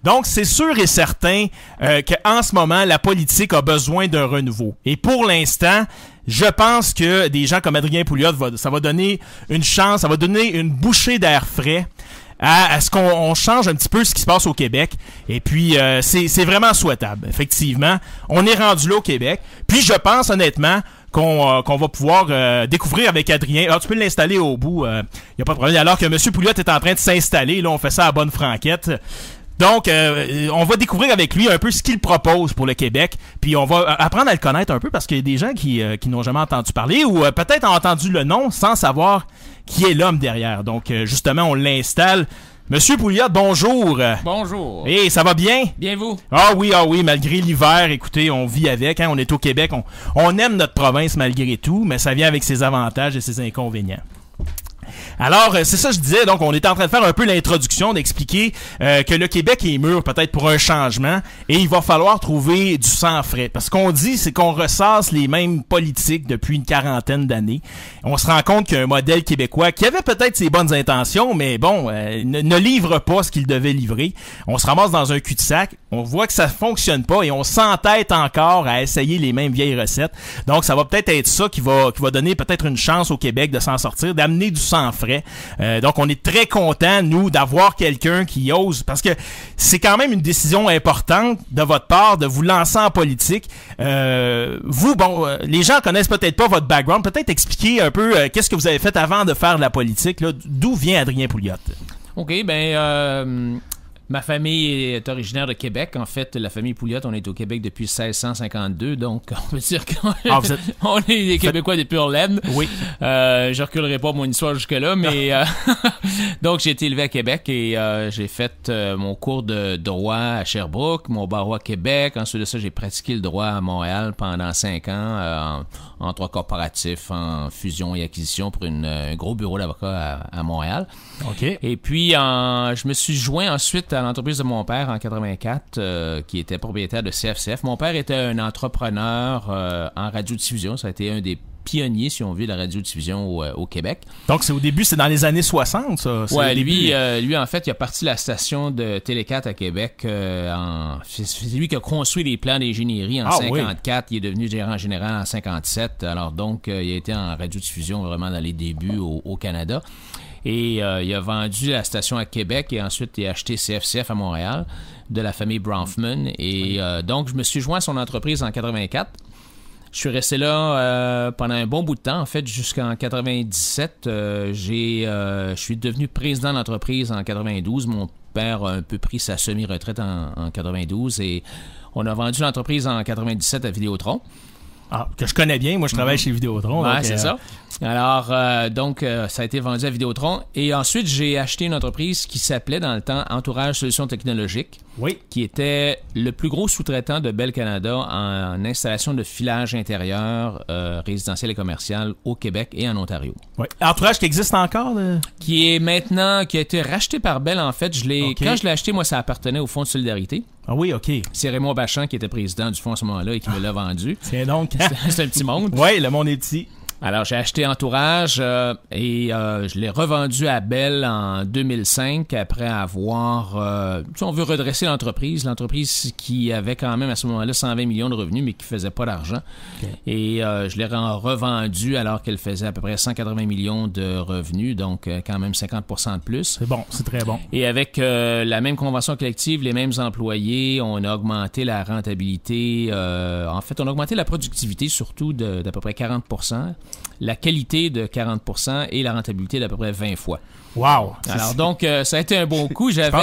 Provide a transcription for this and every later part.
Donc, c'est sûr et certain qu'en ce moment, la politique a besoin d'un renouveau. Et pour l'instant, je pense que des gens comme Adrien Pouliot, ça va donner une chance, ça va donner une bouchée d'air frais à ce qu'on change un petit peu ce qui se passe au Québec. Et puis, c'est vraiment souhaitable. Effectivement, on est rendu là au Québec. Puis, je pense honnêtement qu'on va pouvoir découvrir avec Adrien. Alors, tu peux l'installer au bout, y a pas de problème. Alors que M. Pouliot est en train de s'installer, là, on fait ça à bonne franquette. Donc, on va découvrir avec lui un peu ce qu'il propose pour le Québec, puis on va apprendre à le connaître un peu parce qu'il y a des gens qui n'ont jamais entendu parler ou peut-être ont entendu le nom sans savoir qui est l'homme derrière. Donc, justement, on l'installe. Monsieur Pouliot, bonjour. Bonjour. Et ça va bien? Bien vous? Ah oui, malgré l'hiver, écoutez, on vit avec, hein, on est au Québec, on aime notre province malgré tout, mais ça vient avec ses avantages et ses inconvénients. Alors, c'est ça que je disais, donc on était en train de faire un peu l'introduction, d'expliquer que le Québec est mûr peut-être pour un changement et il va falloir trouver du sang frais. Parce qu'on dit, c'est qu'on ressasse les mêmes politiques depuis une quarantaine d'années. On se rend compte qu'il y a un modèle québécois qui avait peut-être ses bonnes intentions, mais bon, ne livre pas ce qu'il devait livrer. On se ramasse dans un cul-de-sac, on voit que ça fonctionne pas et on s'entête encore à essayer les mêmes vieilles recettes. Donc, ça va peut-être être ça qui va donner peut-être une chance au Québec de s'en sortir, d'amener du sang frais. Donc, on est très contents, nous, d'avoir quelqu'un qui ose, parce que c'est quand même une décision importante de votre part de vous lancer en politique. Vous, les gens connaissent peut-être pas votre background. Peut-être expliquer un peu qu'est-ce que vous avez fait avant de faire de la politique, là. D'où vient Adrien Pouliot? OK, ma famille est originaire de Québec. En fait, la famille Pouliot, on est au Québec depuis 1652, donc on peut dire qu'on est des Québécois des pure laine. Oui. Je reculerai pas mon histoire jusque-là, mais donc j'ai été élevé à Québec et j'ai fait mon cours de droit à Sherbrooke, mon barreau à Québec. Ensuite de ça, j'ai pratiqué le droit à Montréal pendant 5 ans en droit corporatif, en fusion et acquisition pour un gros bureau d'avocat à Montréal. OK. Et puis, je me suis joint ensuite à l'entreprise de mon père en 84, qui était propriétaire de CFCF. Mon père était un entrepreneur en radiodiffusion. Ça a été un des pionniers, si on veut, de la radiodiffusion au Québec. Donc, c'est au début, c'est dans les années 60, ça? Ouais, lui, en fait, il a parti la station de Télé4 à Québec. C'est lui qui a construit les plans d'ingénierie en 54. Oui. Il est devenu gérant général en 57. Alors, donc, il a été en radiodiffusion vraiment dans les débuts au Canada. Et il a vendu la station à Québec et ensuite il a acheté CFCF à Montréal de la famille Bronfman. Et donc, je me suis joint à son entreprise en 84. Je suis resté là pendant un bon bout de temps. En fait, jusqu'en 97, je suis devenu président de l'entreprise en 92. Mon père a un peu pris sa semi-retraite en 92 et on a vendu l'entreprise en 97 à Vidéotron. Ah, que je connais bien. Moi, je travaille chez Vidéotron. Ouais, c'est ça. Alors, ça a été vendu à Vidéotron. Et ensuite, j'ai acheté une entreprise qui s'appelait dans le temps Entourage Solutions Technologiques. Oui. Qui était le plus gros sous-traitant de Bell Canada en installation de filage intérieur résidentiel et commercial au Québec et en Ontario. Oui. Entourage qui existe encore? Qui a été racheté par Bell, en fait. Quand je l'ai acheté, moi, ça appartenait au Fonds de solidarité. Ah oui, OK. C'est Raymond Bachand qui était président du fonds à ce moment-là et qui me l'a vendu. C'est donc... c'est un petit monde. Oui, le monde est petit. Alors, j'ai acheté Entourage et je l'ai revendu à Bell en 2005 après avoir, si on veut, redresser l'entreprise. L'entreprise qui avait quand même à ce moment-là 120 millions de revenus, mais qui faisait pas d'argent. Okay. Et je l'ai revendu alors qu'elle faisait à peu près 180 millions de revenus, donc quand même 50% de plus. C'est bon, c'est très bon. Et avec la même convention collective, les mêmes employés, on a augmenté la rentabilité. En fait, on a augmenté la productivité surtout d'à peu près 40%. La qualité de 40% et la rentabilité d'à peu près 20 fois. Wow! Alors donc, ça a été un bon coup. J'avais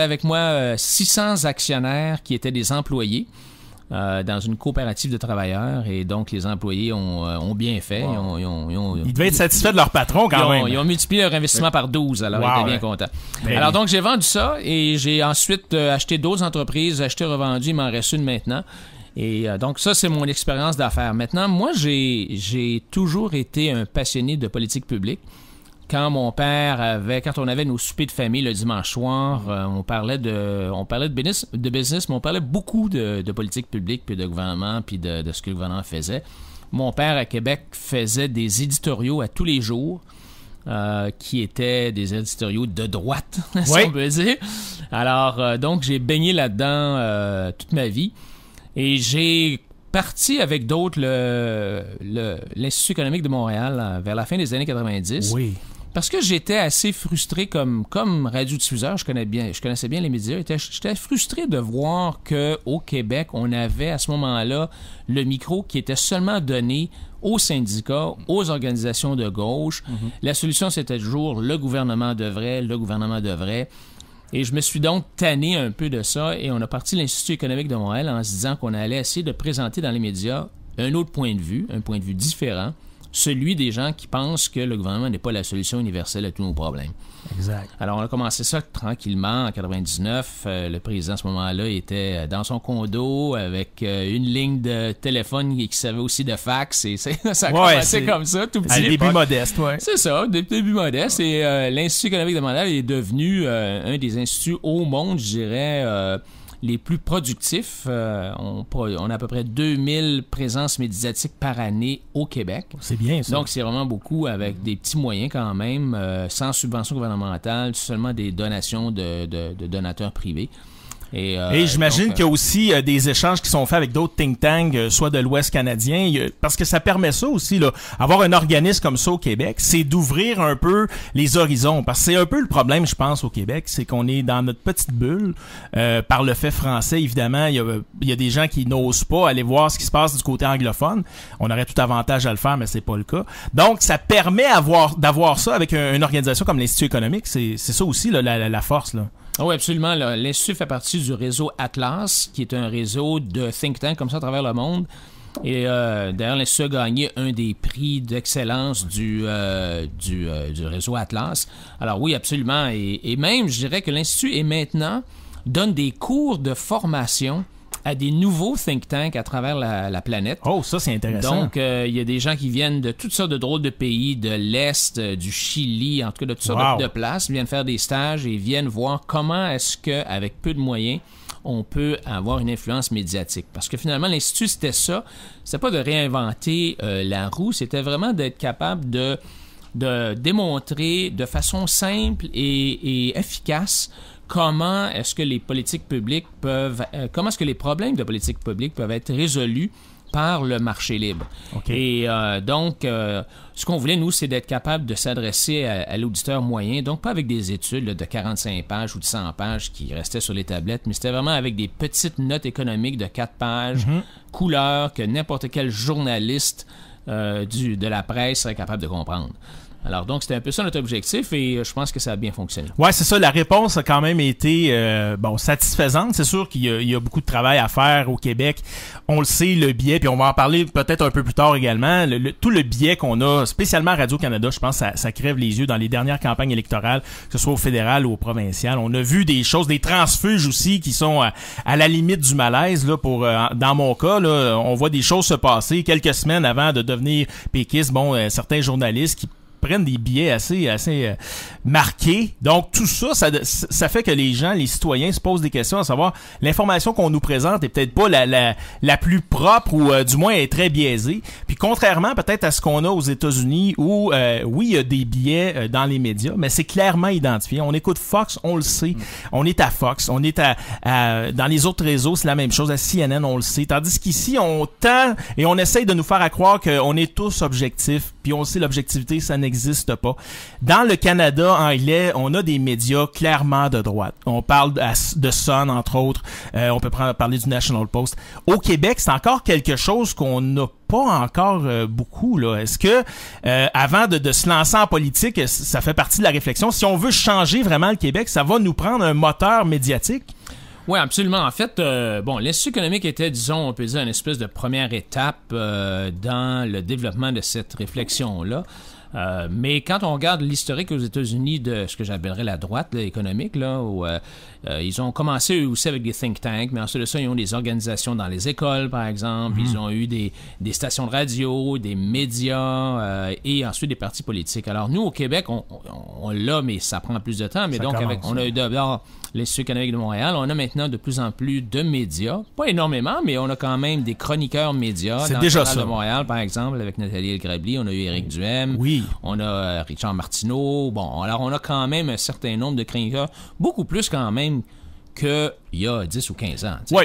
avec moi 600 actionnaires qui étaient des employés dans une coopérative de travailleurs et donc les employés ont bien fait. Wow. Ils devaient être satisfaits de leur patron quand même. Ils ont multiplié leur investissement par 12, alors ils étaient bien contents. Alors donc, j'ai vendu ça et j'ai ensuite acheté d'autres entreprises, acheté, revendu, il m'en reste une maintenant. Et donc, ça, c'est mon expérience d'affaires. Maintenant, moi, j'ai toujours été un passionné de politique publique. Quand on avait nos soupers de famille le dimanche soir, on parlait de business, mais on parlait beaucoup de politique publique, puis de gouvernement, puis de ce que le gouvernement faisait. Mon père, à Québec, faisait des éditoriaux à tous les jours qui étaient des éditoriaux de droite, si on peut dire. Alors, donc, j'ai baigné là-dedans toute ma vie. Et j'ai parti avec d'autres l'Institut économique de Montréal vers la fin des années 90. Oui. Parce que j'étais assez frustré comme radiodiffuseur, je connaissais bien les médias, j'étais frustré de voir qu'au Québec, on avait à ce moment-là le micro qui était seulement donné aux syndicats, aux organisations de gauche. Mm-hmm. La solution, c'était toujours le gouvernement devrait. Et je me suis donc tanné un peu de ça et on a parti l'Institut économique de Montréal en se disant qu'on allait essayer de présenter dans les médias un autre point de vue, un point de vue différent, celui des gens qui pensent que le gouvernement n'est pas la solution universelle à tous nos problèmes. Exact. Alors, on a commencé ça tranquillement en 99. Le président, à ce moment-là, était dans son condo avec une ligne de téléphone qui servait aussi de fax. Et ça a commencé comme ça, tout petit. À début modeste, oui. C'est ça, début modeste. Et l'Institut économique de Montréal est devenu un des instituts au monde, je dirais, les plus productifs. On a à peu près 2000 présences médiatiques par année au Québec. C'est bien, ça. Donc, c'est vraiment beaucoup avec des petits moyens quand même, sans subvention gouvernementale, seulement des donations de donateurs privés. Et j'imagine qu'il y a aussi des échanges qui sont faits avec d'autres think tanks, soit de l'Ouest canadien, parce que ça permet ça aussi, là, avoir un organisme comme ça au Québec, c'est d'ouvrir un peu les horizons, parce que c'est un peu le problème, je pense, au Québec, c'est qu'on est dans notre petite bulle, par le fait français, évidemment, il y a des gens qui n'osent pas aller voir ce qui se passe du côté anglophone, on aurait tout avantage à le faire, mais c'est pas le cas. Donc, ça permet d'avoir ça avec une organisation comme l'Institut économique, c'est ça aussi, là, la force, là. Oui, absolument. L'Institut fait partie du réseau Atlas, qui est un réseau de think tanks comme ça à travers le monde. Et d'ailleurs, l'Institut a gagné un des prix d'excellence du réseau Atlas. Alors oui, absolument. Et même, je dirais que l'Institut donne des cours de formation à des nouveaux think tanks à travers la planète. Oh, ça, c'est intéressant. Donc, il y a des gens qui viennent de toutes sortes de drôles de pays, de l'Est, du Chili, en tout cas de toutes sortes de places, viennent faire des stages et viennent voir comment est-ce qu'avec peu de moyens, on peut avoir une influence médiatique. Parce que finalement, l'Institut, c'était ça. C'était pas de réinventer la roue, c'était vraiment d'être capable de démontrer de façon simple et efficace comment est-ce que les politiques publiques comment est-ce que les problèmes de politique publique peuvent être résolus par le marché libre. Okay. Et donc, ce qu'on voulait, nous, c'est d'être capable de s'adresser à l'auditeur moyen, donc pas avec des études là, de 45 pages ou de 100 pages qui restaient sur les tablettes, mais c'était vraiment avec des petites notes économiques de 4 pages, couleurs, que n'importe quel journaliste de la presse serait capable de comprendre. Alors donc, c'était un peu ça notre objectif et je pense que ça a bien fonctionné. Ouais, c'est ça. La réponse a quand même été satisfaisante. C'est sûr qu'il y a beaucoup de travail à faire au Québec. On le sait, le biais, puis on va en parler peut-être un peu plus tard également. Tout le biais qu'on a, spécialement à Radio-Canada, je pense que ça crève les yeux dans les dernières campagnes électorales, que ce soit au fédéral ou au provincial. On a vu des choses, des transfuges aussi qui sont à la limite du malaise. Là, dans mon cas, là, on voit des choses se passer quelques semaines avant de devenir péquiste. Certains journalistes qui prennent des billets assez marqués. Donc, tout ça, ça fait que les citoyens se posent des questions à savoir, l'information qu'on nous présente est peut-être pas la plus propre ou du moins est très biaisée. Puis, contrairement peut-être à ce qu'on a aux États-Unis où, oui, il y a des billets dans les médias, mais c'est clairement identifié. On écoute Fox, on le sait. On est à Fox. On est dans les autres réseaux, c'est la même chose. À CNN, on le sait. Tandis qu'ici, on tend et on essaye de nous faire croire qu'on est tous objectifs. Puis, on sait l'objectivité, ça n'existe pas. Dans le Canada anglais, on a des médias clairement de droite. On parle de Sun, entre autres. On peut parler du National Post. Au Québec, c'est encore quelque chose qu'on n'a pas encore beaucoup, là. Est-ce que, avant de se lancer en politique, ça fait partie de la réflexion? Si on veut changer vraiment le Québec, ça va nous prendre un moteur médiatique? Oui, absolument. En fait, l'Institut économique était, disons, on peut dire, une espèce de première étape dans le développement de cette réflexion-là. Mais quand on regarde l'historique aux États-Unis de ce que j'appellerais la droite là, économique, là, où ils ont commencé eux aussi avec des think tanks, mais ensuite de ça, ils ont des organisations dans les écoles, par exemple. Ils ont eu des stations de radio, des médias et ensuite des partis politiques. Alors nous, au Québec, on l'a, mais ça prend plus de temps. Mais on a eu d'abord l'Institut économique de Montréal, on a maintenant de plus en plus de médias. Pas énormément, mais on a quand même des chroniqueurs médias. C'est dans déjà le Journal ça. de Montréal, par exemple, avec Nathalie El-Grabli, on a eu Éric Duhem. Oui. On a Richard Martineau. Bon, alors on a quand même un certain nombre de chroniqueurs, beaucoup plus quand même qu'il y a 10 ou 15 ans. Oui.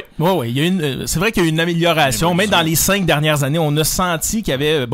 C'est vrai qu'il y a eu une amélioration. Même dans les 5 dernières années, on a senti qu'il y avait,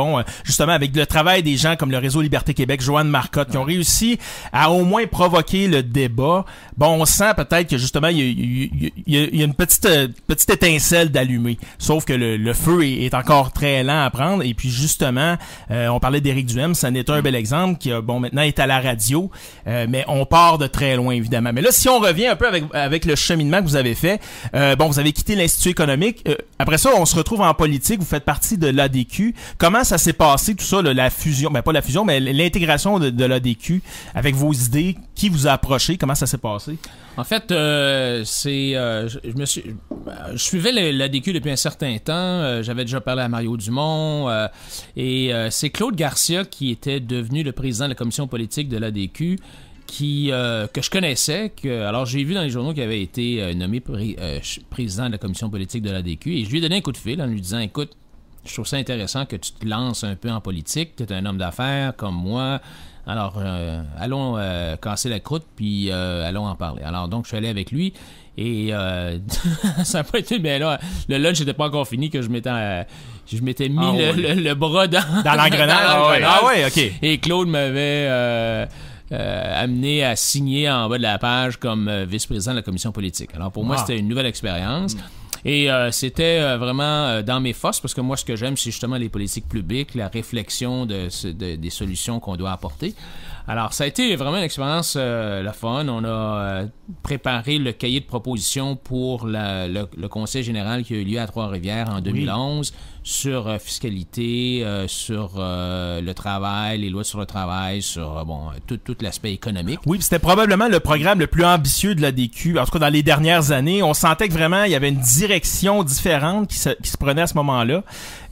justement, avec le travail des gens comme le Réseau Liberté Québec, Joanne Marcotte, qui ont réussi à au moins provoquer le débat. Bon, on sent peut-être que, justement, il y a une petite étincelle d'allumée. Sauf que le feu est encore très lent à prendre. Et puis, justement, on parlait d'Éric Duhem, ça en est un bel exemple qui, maintenant, est à la radio. Mais on part de très loin, évidemment. Mais là, si on revient un peu avec le cheminement que vous avez fait, vous avez quitté l'Institut économique. Après ça, on se retrouve en politique. Vous faites partie de l'ADQ. Comment ça s'est passé, tout ça, la fusion, pas la fusion, mais l'intégration de l'ADQ avec vos idées? Qui vous a approché? Comment ça s'est passé? En fait, je suivais l'ADQ depuis un certain temps. J'avais déjà parlé à Mario Dumont. Et c'est Claude Garcia qui était devenu le président de la commission politique de l'ADQ. Que je connaissais, alors j'ai vu dans les journaux qu'il avait été nommé président de la commission politique de l'ADQ et je lui ai donné un coup de fil en lui disant, écoute, je trouve ça intéressant que tu te lances un peu en politique, tu es un homme d'affaires comme moi, alors allons casser la croûte puis allons en parler. Alors donc je suis allé avec lui et ça n'a pas été, mais là le lunch n'était pas encore fini que je m'étais mis le bras dans l'engrenage. Ah ouais, ok. Et Claude m'avait amené à signer en bas de la page comme vice-président de la commission politique. Alors pour moi, c'était une nouvelle expérience. Et c'était vraiment dans mes forces, parce que moi, ce que j'aime, c'est justement les politiques publiques, la réflexion des solutions qu'on doit apporter. Alors, ça a été vraiment une expérience la fun. On a préparé le cahier de propositions pour le Conseil général qui a eu lieu à Trois-Rivières en 2011 sur fiscalité, sur le travail, les lois sur le travail, sur tout l'aspect économique. Oui, c'était probablement le programme le plus ambitieux de l'ADQ. En tout cas, dans les dernières années, on sentait que vraiment, il y avait une direction différente qui se prenait à ce moment-là.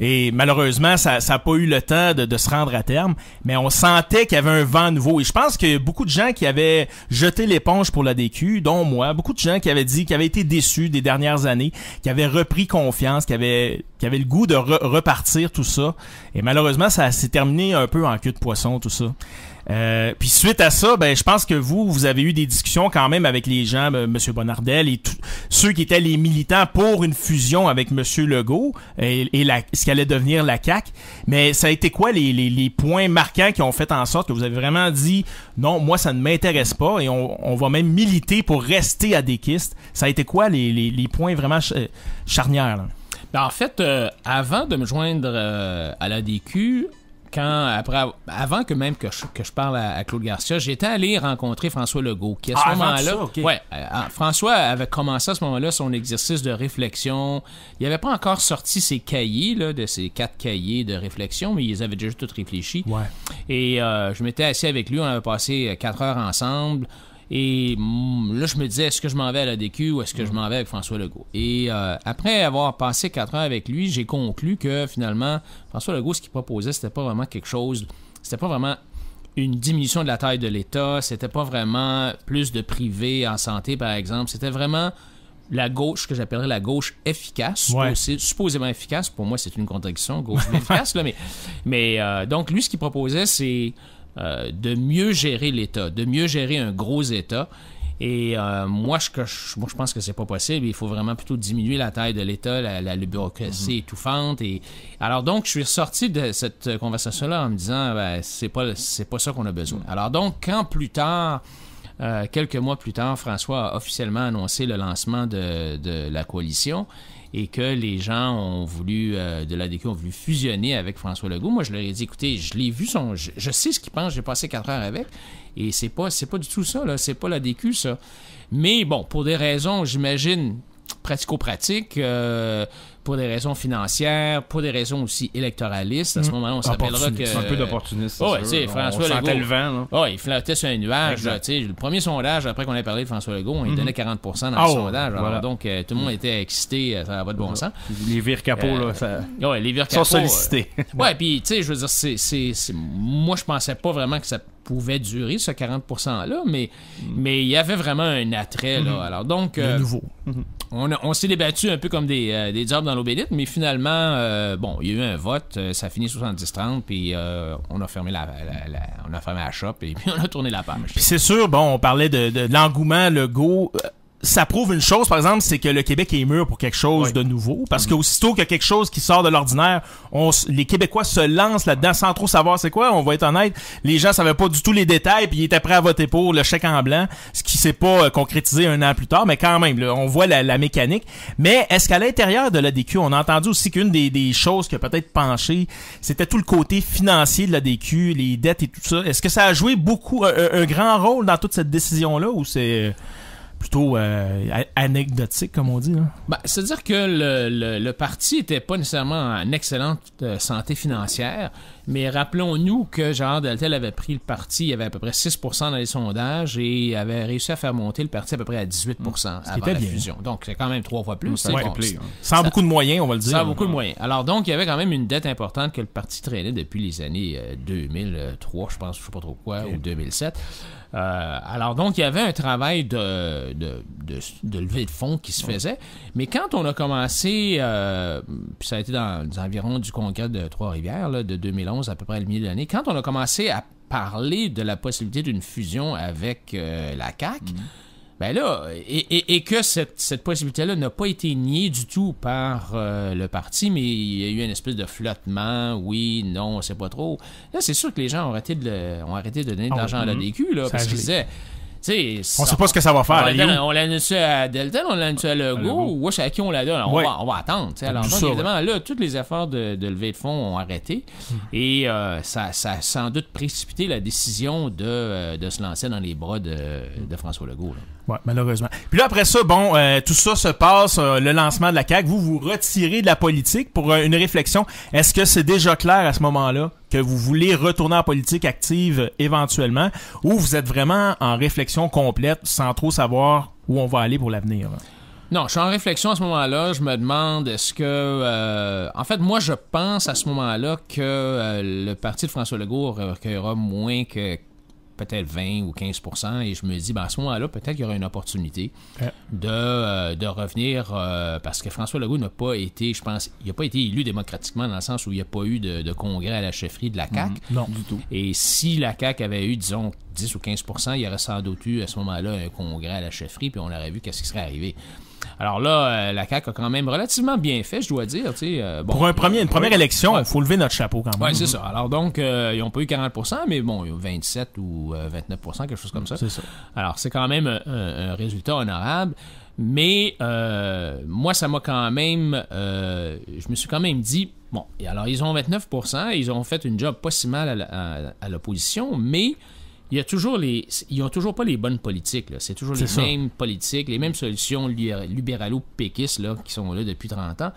Et malheureusement, ça n'a pas eu le temps de se rendre à terme. Mais on sentait qu'il y avait un vent nouveau. Et je pense qu'il y a beaucoup de gens qui avaient jeté l'éponge pour l'ADQ, dont moi. Beaucoup de gens qui avaient dit, qui avaient été déçus des dernières années, qui avaient repris confiance, qui avaient le goût de repartir tout ça. Et malheureusement, ça s'est terminé un peu en queue de poisson, tout ça. Puis suite à ça, je pense que vous avez eu des discussions quand même avec les gens, M. Bonnardel et ceux qui étaient les militants pour une fusion avec M. Legault et ce qu'allait devenir la CAQ. Mais ça a été quoi les points marquants qui ont fait en sorte que vous avez vraiment dit non, moi ça ne m'intéresse pas et on va même militer pour rester adéquiste. Ça a été quoi les points vraiment charnières là? En fait, avant de me joindre à l'ADQ, avant que je parle à Claude Garcia, j'étais allé rencontrer François Legault, qui à ce moment-là, François avait commencé à ce moment-là son exercice de réflexion. Il n'avait pas encore sorti ses cahiers, de ses 4 cahiers de réflexion, mais ils avaient déjà tout réfléchi. Ouais. Et je m'étais assis avec lui, on avait passé 4 heures ensemble. Et là, je me disais, est-ce que je m'en vais à l'ADQ ou est-ce que je m'en vais avec François Legault? Et après avoir passé 4 heures avec lui, j'ai conclu que finalement, François Legault, ce qu'il proposait, c'était pas vraiment c'était pas vraiment une diminution de la taille de l'État, c'était pas vraiment plus de privé en santé, par exemple, c'était vraiment la gauche, que j'appellerais la gauche efficace, supposément efficace. Pour moi, c'est une contradiction, gauche efficace, là, mais donc, lui, ce qu'il proposait, c'est de mieux gérer l'État, de mieux gérer un gros État. Et moi, je pense que c'est pas possible. Il faut vraiment plutôt diminuer la taille de l'État, la bureaucratie étouffante. Et alors donc, je suis ressorti de cette conversation-là en me disant, c'est pas ça qu'on a besoin. Alors donc, quand plus tard, quelques mois plus tard, François a officiellement annoncé le lancement de la coalition et que les gens de l'ADQ ont voulu fusionner avec François Legault. Moi, je leur ai dit, écoutez, je l'ai vu, je sais ce qu'il pense, j'ai passé 4 heures avec, et c'est pas du tout ça, là, c'est pas l'ADQ, ça. Mais bon, pour des raisons, j'imagine, pratico-pratiques, pour des raisons financières, pour des raisons aussi électoralistes. À ce moment-là, on s'appellera que... C'est un peu d'opportuniste, ouais, tu sais, François Legault... le vent, là. Il flottait sur un nuage. Tu sais, le premier sondage, après qu'on ait parlé de François Legault, on lui donnait 40% dans le sondage. Alors, voilà. donc, tout le monde était excité, ça n'a pas de bon sens. Les vires capots, là, ça... Ouais, les vires capots... sont sollicités. Ouais, puis, tu sais, je veux dire, moi, je pensais pas vraiment que ça pouvait durer, ce 40%-là, mais il y avait vraiment un attrait, là. Alors, donc... le nouveau. On s'est débattu un peu comme des diables dans l'eau bénite, mais finalement, il y a eu un vote, ça a fini 70-30, puis on a fermé la shop, et puis on a tourné la page. Puis c'est sûr, on parlait de l'engouement Legault. Ça prouve une chose, par exemple, c'est que le Québec est mûr pour quelque chose de nouveau. Parce qu'aussitôt qu'il y a quelque chose qui sort de l'ordinaire, les Québécois se lancent là-dedans sans trop savoir c'est quoi. On va être honnête, les gens savaient pas du tout les détails, puis ils étaient prêts à voter pour le chèque en blanc, ce qui s'est pas concrétisé un an plus tard, mais quand même, là, on voit la mécanique. Mais est-ce qu'à l'intérieur de l'ADQ, on a entendu aussi qu'une des choses qui a peut-être penché, c'était tout le côté financier de l'ADQ, les dettes et tout ça. Est-ce que ça a joué beaucoup, un grand rôle dans toute cette décision-là, ou c'est... plutôt anecdotique, comme on dit. Là. C'est-à-dire que le parti était pas nécessairement en excellente santé financière, mais rappelons-nous que Gérard Deltel avait pris le parti, il y avait à peu près 6% dans les sondages et avait réussi à faire monter le parti à peu près à 18% avant la fusion. Donc, c'est quand même 3 fois plus. Sans beaucoup de moyens, on va le dire. Sans beaucoup de moyens. Alors, donc, il y avait quand même une dette importante que le parti traînait depuis les années 2003, je pense, je sais pas trop quoi, ou 2007. Alors donc, il y avait un travail de levée de fonds qui se faisait, mais quand on a commencé, puis ça a été dans les environs du congrès de Trois-Rivières, là, de 2011, à peu près à le milieu de l'année, quand on a commencé à parler de la possibilité d'une fusion avec la CAQ, ben là, et que cette possibilité-là n'a pas été niée du tout par le parti, mais il y a eu une espèce de flottement, oui, non, on sait pas trop. Là, c'est sûr que les gens ont arrêté de donner de l'argent à l'ADQ, là, parce qu'ils disaient... On sait pas ce que ça va faire. On l'a annoncé à Delta, on l'a annoncé à Legault, ou à qui on la donne. On va attendre. Alors, donc, évidemment, là, tous les efforts de levée de fonds ont arrêté. Et ça a sans doute précipité la décision de se lancer dans les bras de François Legault. Là. Ouais, malheureusement. Puis là, après ça, tout ça se passe, le lancement de la CAQ. Vous retirez de la politique pour une réflexion. Est-ce que c'est déjà clair à ce moment-là que vous voulez retourner en politique active éventuellement, ou vous êtes vraiment en réflexion complète sans trop savoir où on va aller pour l'avenir? Non, je suis en réflexion à ce moment-là. Je me demande, est-ce que... en fait, moi, je pense à ce moment-là que le parti de François Legault recueillera moins que peut-être 20 ou 15%, et je me dis, à ce moment-là, peut-être qu'il y aura une opportunité de revenir, parce que François Legault n'a pas été, je pense, il n'a pas été élu démocratiquement dans le sens où il n'y a pas eu de congrès à la chefferie de la CAQ. Non, du tout. Et si la CAQ avait eu, disons, 10 ou 15%, il y aurait sans doute eu à ce moment-là un congrès à la chefferie, puis on aurait vu qu'est-ce qui serait arrivé. Alors là, la CAQ a quand même relativement bien fait, je dois dire. Pour une première élection, il faut lever notre chapeau quand même. Oui, c'est ça. Alors donc, ils n'ont pas eu 40%, mais bon, 27 ou 29%, quelque chose comme ça. C'est ça. Alors, c'est quand même un résultat honorable. Mais moi, ça m'a quand même... je me suis quand même dit, bon, et alors ils ont 29%, ils ont fait une job pas si mal à l'opposition, mais... Ils ont toujours pas les bonnes politiques. Là. C'est toujours mêmes politiques, les mêmes solutions libéralo-péquistes là, qui sont là depuis 30 ans.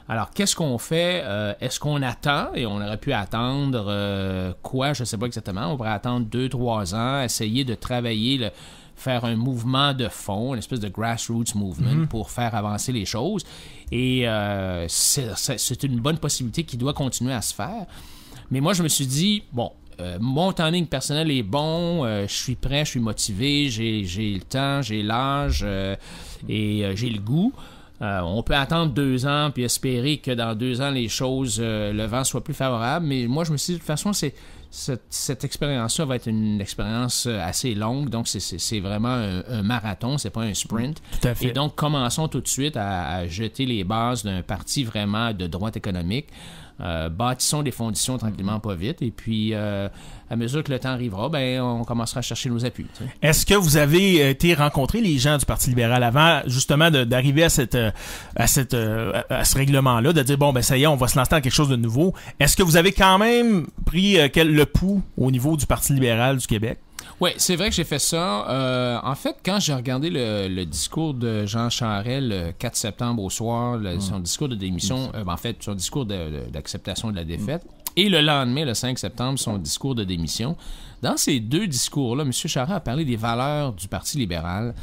Alors, qu'est-ce qu'on fait? Est-ce qu'on attend? Et on aurait pu attendre quoi? Je ne sais pas exactement. On pourrait attendre 2-3 ans, essayer de travailler, faire un mouvement de fond, une espèce de grassroots movement pour faire avancer les choses. Et c'est une bonne possibilité qui doit continuer à se faire. Mais moi, je me suis dit, bon, mon timing personnel est bon, je suis prêt, je suis motivé, j'ai le temps, j'ai l'âge et j'ai le goût. On peut attendre 2 ans puis espérer que dans 2 ans, les choses, le vent soit plus favorable. Mais moi, je me suis dit, de toute façon, cette expérience-là va être une expérience assez longue. Donc, c'est vraiment un marathon, c'est pas un sprint. Tout à fait. Et donc, commençons tout de suite à jeter les bases d'un parti vraiment de droite économique. Bâtissons des fondations tranquillement, pas vite, et puis à mesure que le temps arrivera, on commencera à chercher nos appuis. Tu sais. Est-ce que vous avez été rencontrer les gens du Parti libéral avant justement d'arriver à ce règlement-là, de dire ça y est, on va se lancer dans quelque chose de nouveau? Est-ce que vous avez quand même pris le pouls au niveau du Parti libéral du Québec? Oui, c'est vrai que j'ai fait ça. En fait, quand j'ai regardé le discours de Jean Charest le 4 septembre au soir, son discours de démission, en fait, son discours d'acceptation de la défaite, et le lendemain, le 5 septembre, son discours de démission, dans ces deux discours-là, M. Charest a parlé des valeurs du Parti libéral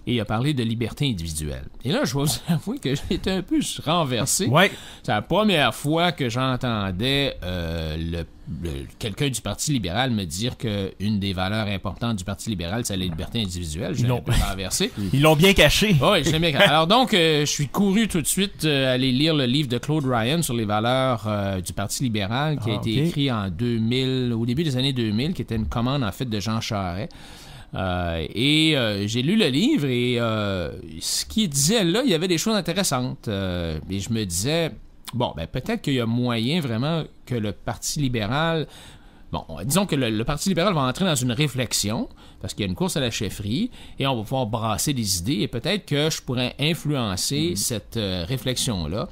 et il a parlé de liberté individuelle. Et là, je vais vous avouer que j'ai été un peu renversé. Ouais. C'est la première fois que j'entendais quelqu'un du Parti libéral me dire qu'une des valeurs importantes du Parti libéral, c'est la liberté individuelle. J'ai un peu renversé. Ils l'ont bien caché. Oui, je l'ai bien caché. Alors donc, je suis couru tout de suite aller lire le livre de Claude Ryan sur les valeurs du Parti libéral qui a été écrit en 2000, au début des années 2000, qui était une commande en fait de Jean Charest. J'ai lu le livre et ce qu'il disait là, il y avait des choses intéressantes. Et je me disais, peut-être qu'il y a moyen vraiment que le Parti libéral... Bon, disons que le Parti libéral va entrer dans une réflexion, parce qu'il y a une course à la chefferie, et on va pouvoir brasser des idées, et peut-être que je pourrais influencer cette réflexion-là.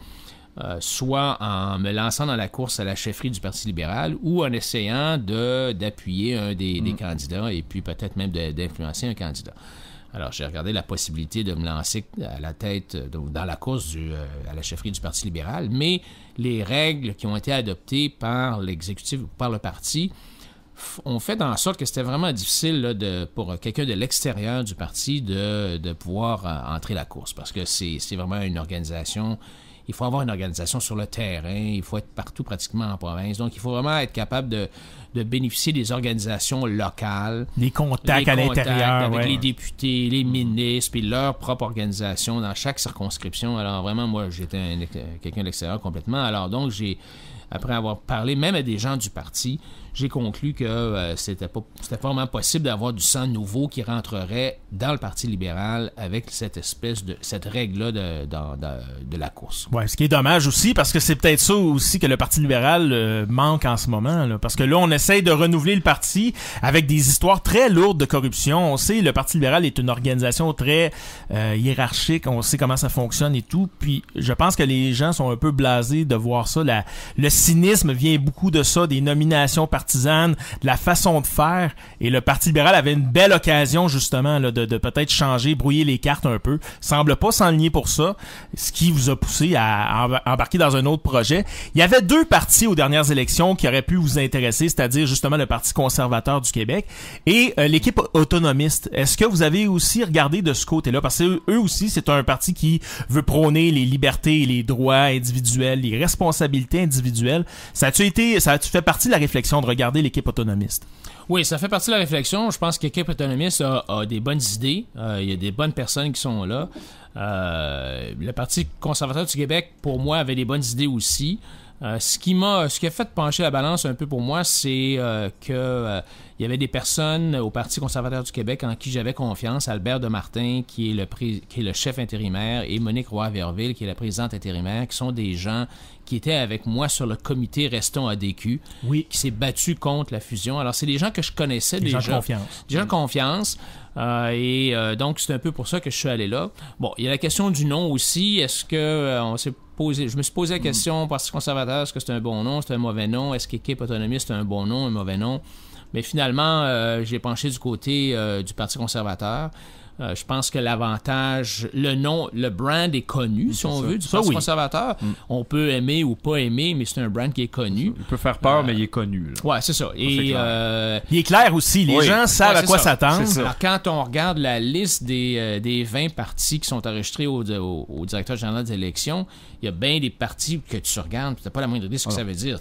Soit en me lançant dans la course à la chefferie du Parti libéral ou en essayant d'appuyer un des candidats et puis peut-être même d'influencer un candidat. Alors, j'ai regardé la possibilité de me lancer à la tête dans la course à la chefferie du Parti libéral, mais les règles qui ont été adoptées par l'exécutif ou par le parti ont fait en sorte que c'était vraiment difficile là, pour quelqu'un de l'extérieur du parti de pouvoir entrer la course parce que c'est vraiment une organisation... Il faut avoir une organisation sur le terrain, il faut être partout pratiquement en province. Donc, il faut vraiment être capable de bénéficier des organisations locales. Les contacts à l'intérieur. Avec les députés, les ministres, puis leur propre organisation dans chaque circonscription. Alors, vraiment, moi, j'étais quelqu'un de l'extérieur complètement. Alors, donc, après avoir parlé même à des gens du parti, j'ai conclu que c'était pas vraiment possible d'avoir du sang nouveau qui rentrerait dans le Parti libéral avec cette règle-là de la course. Ouais, ce qui est dommage aussi, parce que c'est peut-être ça aussi que le Parti libéral manque en ce moment, là, parce que là, on essaye de renouveler le parti avec des histoires très lourdes de corruption. On sait, le Parti libéral est une organisation très hiérarchique, on sait comment ça fonctionne et tout, puis je pense que les gens sont un peu blasés de voir ça. Le cynisme vient beaucoup de ça, des nominations partisanes, de la façon de faire, et le Parti libéral avait une belle occasion justement là, de peut-être changer, brouiller les cartes un peu. Semble pas s'enligner pour ça, ce qui vous a poussé à embarquer dans un autre projet. Il y avait deux partis aux dernières élections qui auraient pu vous intéresser, c'est-à-dire justement le Parti conservateur du Québec et l'équipe autonomiste. Est-ce que vous avez aussi regardé de ce côté-là? Parce que eux aussi, c'est un parti qui veut prôner les libertés et les droits individuels, les responsabilités individuelles. Ça a-tu fait partie de la réflexion de regarder l'équipe autonomiste? Oui, ça fait partie de la réflexion. Je pense que l'équipe autonomiste a des bonnes idées. Il y a des bonnes personnes qui sont là. Le Parti conservateur du Québec, pour moi, avait des bonnes idées aussi. Ce qui a fait pencher la balance un peu pour moi, c'est que il y avait des personnes au Parti conservateur du Québec en qui j'avais confiance, Albert Demartin, qui est le chef intérimaire, et Monique Roy-Verville, qui est la présidente intérimaire, qui sont des gens qui étaient avec moi sur le comité Restons ADQ, qui s'est battu contre la fusion. Alors, c'est des gens que je connaissais déjà. Des gens de confiance. Des gens de confiance. Donc, c'est un peu pour ça que je suis allé là. Bon, il y a la question du nom aussi. Est-ce que je me suis posé la question, Parti conservateur, est-ce que c'est un bon nom, c'est un mauvais nom? Est-ce qu'équipe autonomiste, c'est un bon nom, un mauvais nom? Mais finalement, j'ai penché du côté du Parti conservateur. Je pense que l'avantage, le nom, le brand est connu, si on veut, du Parti conservateur. On peut aimer ou pas aimer, mais c'est un brand qui est connu. Il peut faire peur, mais il est connu. Là. Ouais, c'est ça. Et il est clair aussi. Les gens savent à quoi s'attendre. Alors, quand on regarde la liste des 20 partis qui sont enregistrés au directeur général des élections, il y a bien des partis que tu regardes, tu n'as pas la moindre idée de ce que ça veut dire.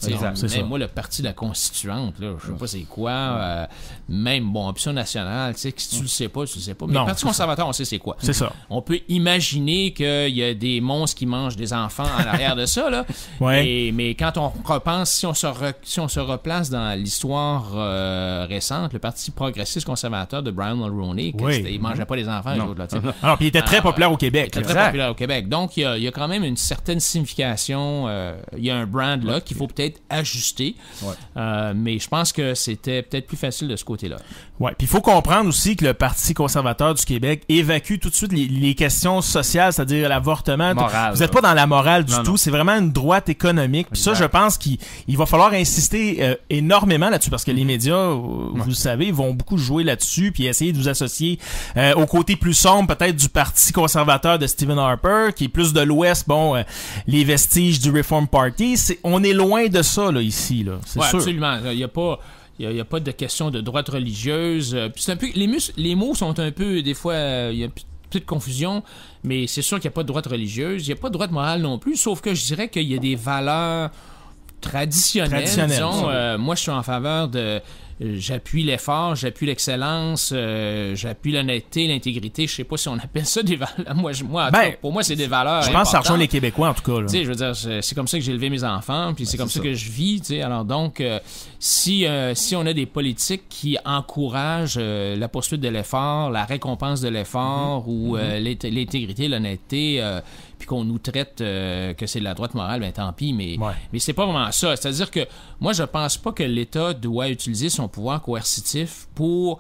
Moi, le parti de la Constituante, là, je ne sais pas c'est quoi. Même, Option nationale, si tu le sais pas, tu le sais pas. Mais le Parti conservateur, on sait c'est quoi. C'est ça. On peut imaginer qu'il y a des monstres qui mangent des enfants en arrière de ça, là. Mais quand on repense, si on se replace dans l'histoire récente, le Parti progressiste conservateur de Brian Mulroney, il mangeait pas les enfants, les autres, là. Alors, puis il était très populaire au Québec. Il était très populaire au Québec. Donc, il y a quand même une certaine signification. Il y a un brand là qu'il faut peut-être ajuster. Mais je pense que c'était peut-être plus facile de ce côté-là. Ouais. Puis il faut comprendre aussi que le Parti conservateur du Québec Québec évacue tout de suite les questions sociales, c'est-à-dire l'avortement. Morale, vous n'êtes pas dans la morale du tout. C'est vraiment une droite économique. Puis ça, je pense qu'il va falloir insister énormément là-dessus parce que les médias, vous le savez, vont beaucoup jouer là-dessus puis essayer de vous associer au côté plus sombre peut-être du Parti conservateur de Stephen Harper, qui est plus de l'Ouest, les vestiges du Reform Party. On est loin de ça là ici, là. C'est sûr. Absolument. Il n'y a pas de question de droite religieuse. Puis c'est un peu, les mots sont un peu, des fois, il y a une petite confusion, mais c'est sûr qu'il n'y a pas de droite religieuse. Il n'y a pas de droite morale non plus, sauf que je dirais qu'il y a des valeurs traditionnelles. Disons, moi, je suis en faveur de... J'appuie l'effort, j'appuie l'excellence, j'appuie l'honnêteté, l'intégrité. Je sais pas si on appelle ça des valeurs. Pour moi, c'est des valeurs. Je pense que ça rejoint les Québécois, en tout cas. Je veux dire, c'est comme ça que j'ai élevé mes enfants, puis c'est comme ça que je vis. Alors donc, si on a des politiques qui encouragent la poursuite de l'effort, la récompense de l'effort, ou l'intégrité, l'honnêteté, puis qu'on nous traite que c'est de la droite morale, ben tant pis, mais c'est pas vraiment ça. C'est-à-dire que moi, je pense pas que l'État doit utiliser son pouvoir coercitif pour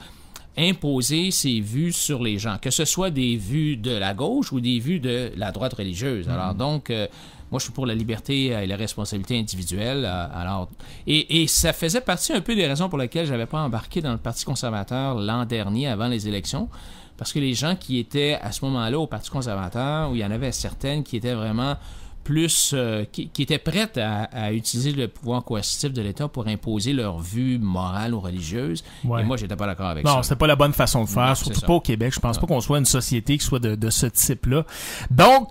imposer ses vues sur les gens, que ce soit des vues de la gauche ou des vues de la droite religieuse. Alors donc, moi, je suis pour la liberté et la responsabilité individuelle. Et ça faisait partie un peu des raisons pour lesquelles j'avais pas embarqué dans le Parti conservateur l'an dernier, avant les élections. Parce que les gens qui étaient à ce moment-là au Parti conservateur, où il y en avait certaines qui étaient vraiment plus... qui étaient prêtes à utiliser le pouvoir coercitif de l'État pour imposer leur vue morale ou religieuse. Et moi, j'étais pas d'accord avec ça. Non, c'est pas la bonne façon de faire, surtout pas au Québec. Je pense pas qu'on soit une société qui soit de ce type-là. Donc,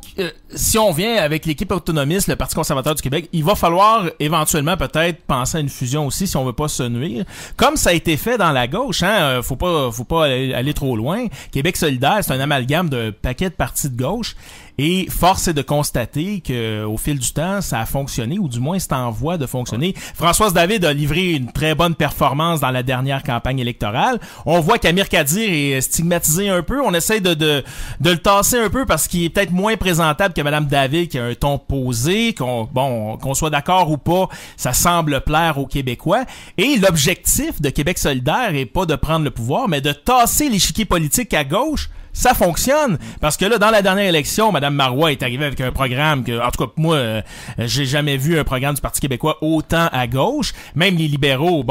si on vient avec l'équipe autonomiste, le Parti conservateur du Québec, il va falloir éventuellement peut-être penser à une fusion aussi si on veut pas se nuire. Comme ça a été fait dans la gauche, faut pas aller trop loin. Québec solidaire, c'est un amalgame de paquets de partis de gauche. Et force est de constater que au fil du temps, ça a fonctionné, ou du moins c'est en voie de fonctionner. Françoise David a livré une très bonne performance dans la dernière campagne électorale. On voit qu'Amir Kadir est stigmatisé un peu. On essaie de le tasser un peu parce qu'il est peut-être moins présentable que Mme David, qui a un ton posé, qu'on soit d'accord ou pas, ça semble plaire aux Québécois. Et l'objectif de Québec solidaire est pas de prendre le pouvoir, mais de tasser l'échiquier politique à gauche. Ça fonctionne, parce que là, dans la dernière élection, Mme Marois est arrivée avec un programme que, en tout cas, moi, j'ai jamais vu un programme du Parti québécois autant à gauche. Même les libéraux,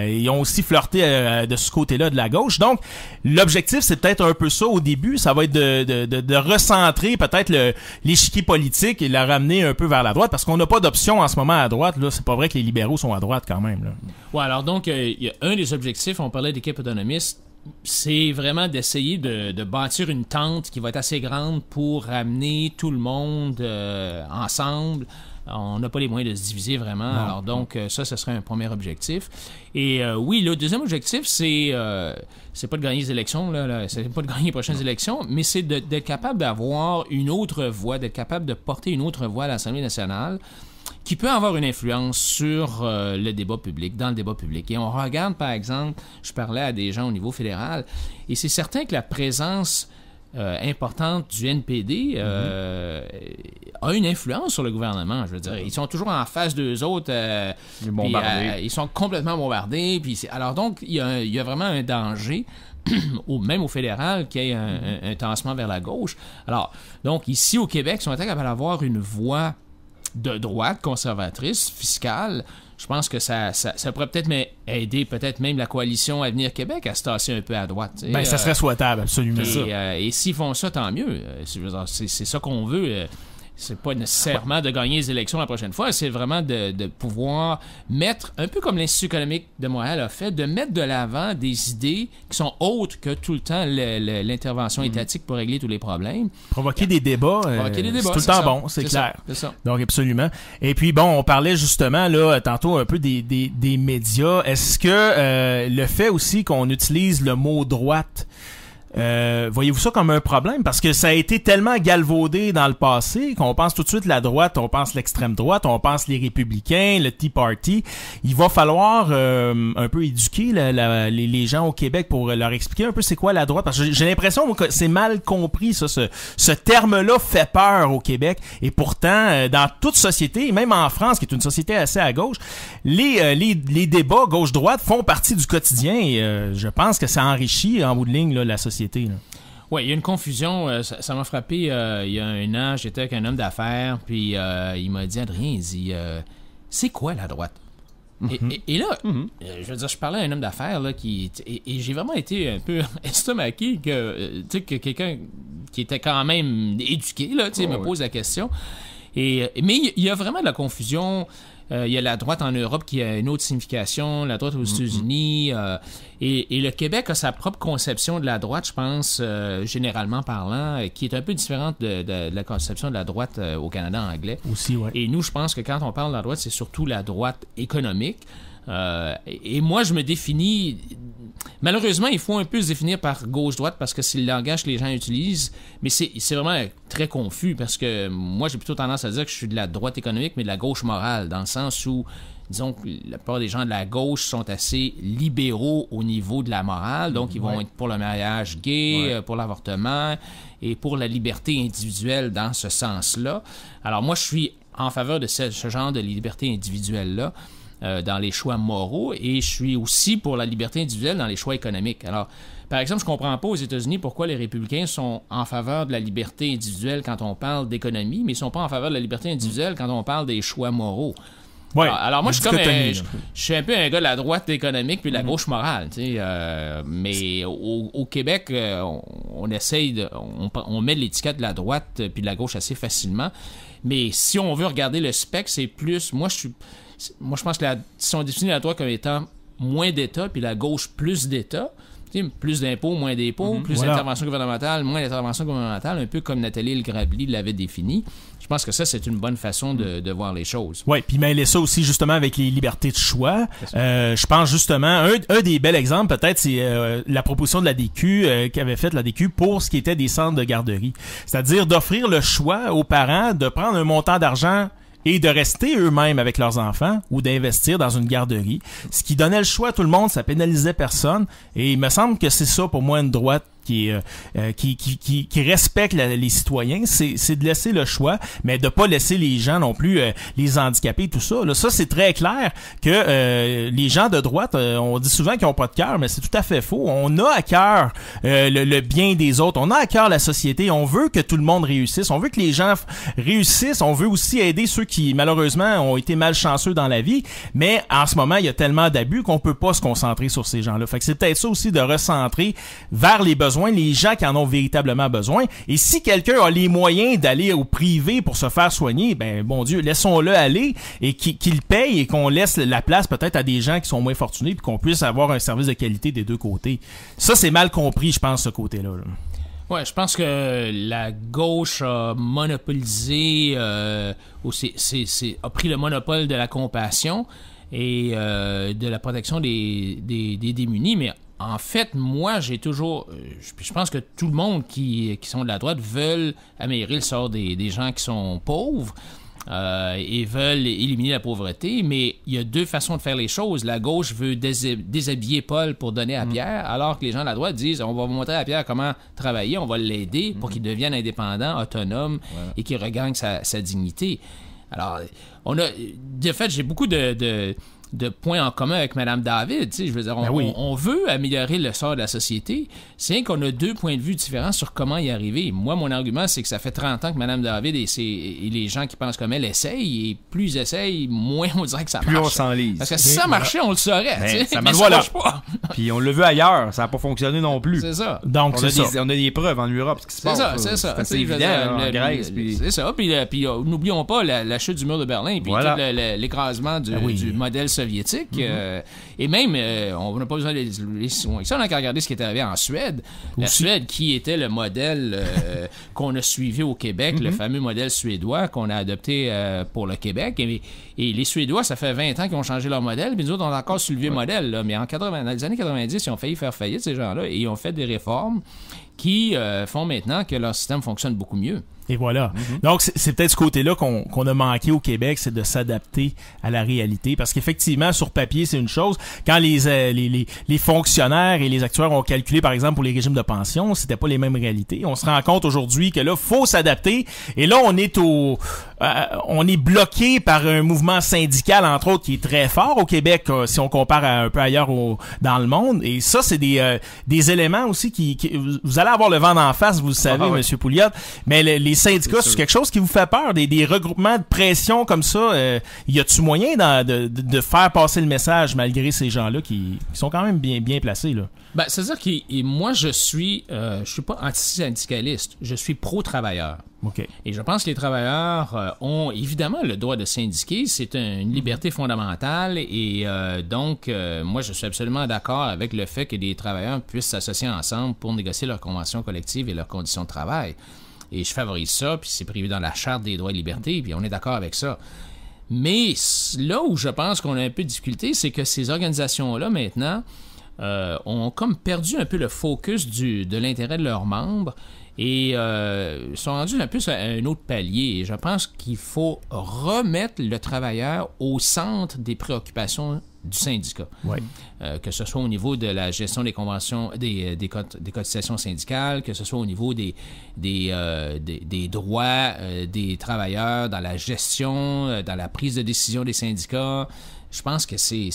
ils ont aussi flirté de ce côté-là de la gauche. Donc, l'objectif, c'est peut-être un peu ça au début. Ça va être de recentrer peut-être l'échiquier politique et la ramener un peu vers la droite, parce qu'on n'a pas d'option en ce moment à droite. Là, c'est pas vrai que les libéraux sont à droite quand même. Là. Ouais, alors donc, il y a un des objectifs, on parlait d'équipe autonomiste, c'est vraiment d'essayer de bâtir une tente qui va être assez grande pour ramener tout le monde ensemble. On n'a pas les moyens de se diviser vraiment. Non. Alors donc, ça, ce serait un premier objectif. Et oui, le deuxième objectif, c'est pas de gagner les élections, c'est pas de gagner les prochaines élections, mais c'est d'être capable d'avoir une autre voix, d'être capable de porter une autre voix à l'Assemblée nationale qui peut avoir une influence sur le débat public, dans le débat public. Et on regarde, par exemple, je parlais à des gens au niveau fédéral, et c'est certain que la présence importante du NPD a une influence sur le gouvernement. Je veux dire, ils sont toujours en face d'eux autres. Ils sont complètement bombardés. Alors donc, il y a vraiment un danger, même au fédéral, qu'il y ait un tassement vers la gauche. Alors, donc, ici au Québec, ils sont capables d'avoir une voix de droite, conservatrice, fiscale. Je pense que ça pourrait peut-être aider peut-être même la coalition Avenir Québec à se tasser un peu à droite. Ça serait souhaitable, absolument. Et s'ils font ça, tant mieux. C'est ça qu'on veut. C'est pas nécessairement de gagner les élections la prochaine fois, c'est vraiment de pouvoir mettre, un peu comme l'Institut économique de Montréal a fait, de mettre de l'avant des idées qui sont autres que tout le temps l'intervention étatique pour régler tous les problèmes. Provoquer des débats, c'est tout le temps bon, c'est clair. C'est ça. Donc absolument. Et puis on parlait justement là tantôt un peu des médias. Est-ce que le fait aussi qu'on utilise le mot droite, voyez-vous ça comme un problème? Parce que ça a été tellement galvaudé dans le passé qu'on pense tout de suite la droite, on pense l'extrême droite, on pense les républicains, le Tea Party. Il va falloir un peu éduquer les gens au Québec pour leur expliquer un peu c'est quoi la droite. Parce que j'ai l'impression que c'est mal compris, ça. Ce terme-là fait peur au Québec. Et pourtant, dans toute société, même en France, qui est une société assez à gauche, les débats gauche-droite font partie du quotidien et je pense que ça enrichit en bout de ligne là, la société. Là. Oui, il y a une confusion. Ça m'a frappé il y a un an. J'étais avec un homme d'affaires, puis il m'a dit, Adrien, il dit, c'est quoi la droite? Et là, je veux dire, je parlais à un homme d'affaires là, et j'ai vraiment été un peu estomaqué que quelqu'un qui était quand même éduqué là, me pose la question. Mais il y a vraiment de la confusion. Il y a la droite en Europe qui a une autre signification, la droite aux États-Unis. Et le Québec a sa propre conception de la droite, je pense, généralement parlant, qui est un peu différente de la conception de la droite au Canada anglais. Aussi, ouais. Et nous, je pense que quand on parle de la droite, c'est surtout la droite économique. Et moi, je me définis... Malheureusement, il faut un peu se définir par gauche-droite parce que c'est le langage que les gens utilisent, mais c'est vraiment très confus parce que moi, j'ai plutôt tendance à dire que je suis de la droite économique, mais de la gauche morale, dans le sens où, disons que la plupart des gens de la gauche sont assez libéraux au niveau de la morale, donc ils vont être pour le mariage gay, pour l'avortement et pour la liberté individuelle dans ce sens-là. Alors moi, je suis en faveur de ce genre de liberté individuelle-là. Dans les choix moraux, et je suis aussi pour la liberté individuelle dans les choix économiques. Alors, par exemple, je comprends pas aux États-Unis pourquoi les républicains sont en faveur de la liberté individuelle quand on parle d'économie, mais ils sont pas en faveur de la liberté individuelle quand on parle des choix moraux. Ouais, alors moi, je suis un peu un gars de la droite économique puis de la gauche morale, tu sais. Mais au Québec, on essaye on met l'étiquette de la droite puis de la gauche assez facilement. Mais si on veut regarder le spectre, c'est plus... Moi, je pense que si on définit la droite comme étant moins d'État, puis la gauche plus d'État, plus d'impôts, moins d'impôts, plus d'intervention gouvernementale, moins d'intervention gouvernementale, un peu comme Nathalie El-Grabli l'avait défini. Je pense que ça, c'est une bonne façon de voir les choses. Oui, puis mêler ça aussi justement avec les libertés de choix. Je pense justement, un des bels exemples peut-être, c'est la proposition de la DQ qu'avait faite la DQ pour ce qui était des centres de garderie. C'est-à-dire d'offrir le choix aux parents de prendre un montant d'argent et de rester eux-mêmes avec leurs enfants ou d'investir dans une garderie. Ce qui donnait le choix à tout le monde, ça pénalisait personne. Et il me semble que c'est ça pour moi une droite qui respecte les citoyens, c'est de laisser le choix, mais de pas laisser les gens non plus les handicapés, tout ça. Là, ça, c'est très clair que les gens de droite, on dit souvent qu'ils ont pas de cœur, mais c'est tout à fait faux. On a à cœur le bien des autres, on a à cœur la société, on veut que tout le monde réussisse, on veut que les gens réussissent, on veut aussi aider ceux qui, malheureusement, ont été malchanceux dans la vie, mais en ce moment, il y a tellement d'abus qu'on peut pas se concentrer sur ces gens-là. Fait que c'est peut-être ça aussi de recentrer vers les besoins, les gens qui en ont véritablement besoin. Et si quelqu'un a les moyens d'aller au privé pour se faire soigner, ben bon Dieu, laissons-le aller et qu'il paye et qu'on laisse la place peut-être à des gens qui sont moins fortunés puis qu'on puisse avoir un service de qualité des deux côtés. Ça, c'est mal compris, je pense, ce côté-là. Ouais, je pense que la gauche a monopolisé, a pris le monopole de la compassion et de la protection des démunis, mais en fait, moi, j'ai toujours... Je pense que tout le monde qui sont de la droite veulent améliorer le sort des gens qui sont pauvres et veulent éliminer la pauvreté, mais il y a deux façons de faire les choses. La gauche veut déshabiller Paul pour donner à Pierre, alors que les gens de la droite disent on va montrer à Pierre comment travailler, on va l'aider pour qu'il devienne indépendant, autonome et qu'il regagne sa dignité. Alors, de fait, j'ai beaucoup de points en commun avec Mme David. Je veux dire, on veut améliorer le sort de la société. C'est rien qu'on a deux points de vue différents sur comment y arriver. Moi, mon argument, c'est que ça fait 30 ans que Mme David et les gens qui pensent comme elle essayent, et plus ils essayent, moins on dirait que ça marche. Plus on s'enlise. Parce que si ça marchait, on le saurait. Ça marche pas. Puis on le veut ailleurs. Ça n'a pas fonctionné non plus. C'est ça. Donc, on a des preuves en Europe. Ce qui se passe. C'est ça. C'est évident, en Grèce. C'est ça. Puis n'oublions pas la chute du mur de Berlin, puis tout l'écrasement du modèle soviétique. Et même, on n'a pas besoin de on n'a qu'à regarder ce qui est arrivé en Suède. La Suède, qui était le modèle qu'on a suivi au Québec, le fameux modèle suédois qu'on a adopté pour le Québec. Et les Suédois, ça fait 20 ans qu'ils ont changé leur modèle, puis nous autres, on a encore sur le vieux modèle. Là. Mais dans les années 90, ils ont failli faire faillite, ces gens-là, et ils ont fait des réformes qui font maintenant que leur système fonctionne beaucoup mieux. Et voilà. Donc, c'est peut-être ce côté-là qu'on a manqué au Québec, c'est de s'adapter à la réalité. Parce qu'effectivement, sur papier, c'est une chose. Quand les fonctionnaires et les actuaires ont calculé, par exemple, pour les régimes de pension, c'était pas les mêmes réalités. On se rend compte aujourd'hui que là, faut s'adapter. Et là, on est on est bloqué par un mouvement syndical, entre autres, qui est très fort au Québec, si on compare un peu ailleurs dans le monde. Et ça, c'est des éléments aussi qui vous allez avoir le vent d'en face, vous le savez, Monsieur Pouliot. Mais les syndicats, c'est quelque chose qui vous fait peur, des regroupements de pression comme ça. Y a-tu moyen de faire passer le message malgré ces gens-là qui sont quand même bien placés, là? Ben, c'est-à-dire que moi, je suis pas anti-syndicaliste, je suis pro-travailleur. Okay. Et je pense que les travailleurs ont évidemment le droit de syndiquer, c'est une liberté fondamentale et donc moi je suis absolument d'accord avec le fait que les travailleurs puissent s'associer ensemble pour négocier leurs conventions collectives et leurs conditions de travail. Et je favorise ça, puis c'est prévu dans la Charte des droits et libertés, puis on est d'accord avec ça. Mais là où je pense qu'on a un peu de difficulté, c'est que ces organisations-là maintenant ont comme perdu un peu le focus de l'intérêt de leurs membres et sont rendus un peu à un autre palier. Et je pense qu'il faut remettre le travailleur au centre des préoccupations du syndicat. Oui. Que ce soit au niveau de la gestion des conventions, des cotisations syndicales, que ce soit au niveau des droits des travailleurs dans la gestion, dans la prise de décision des syndicats. Je pense que c'est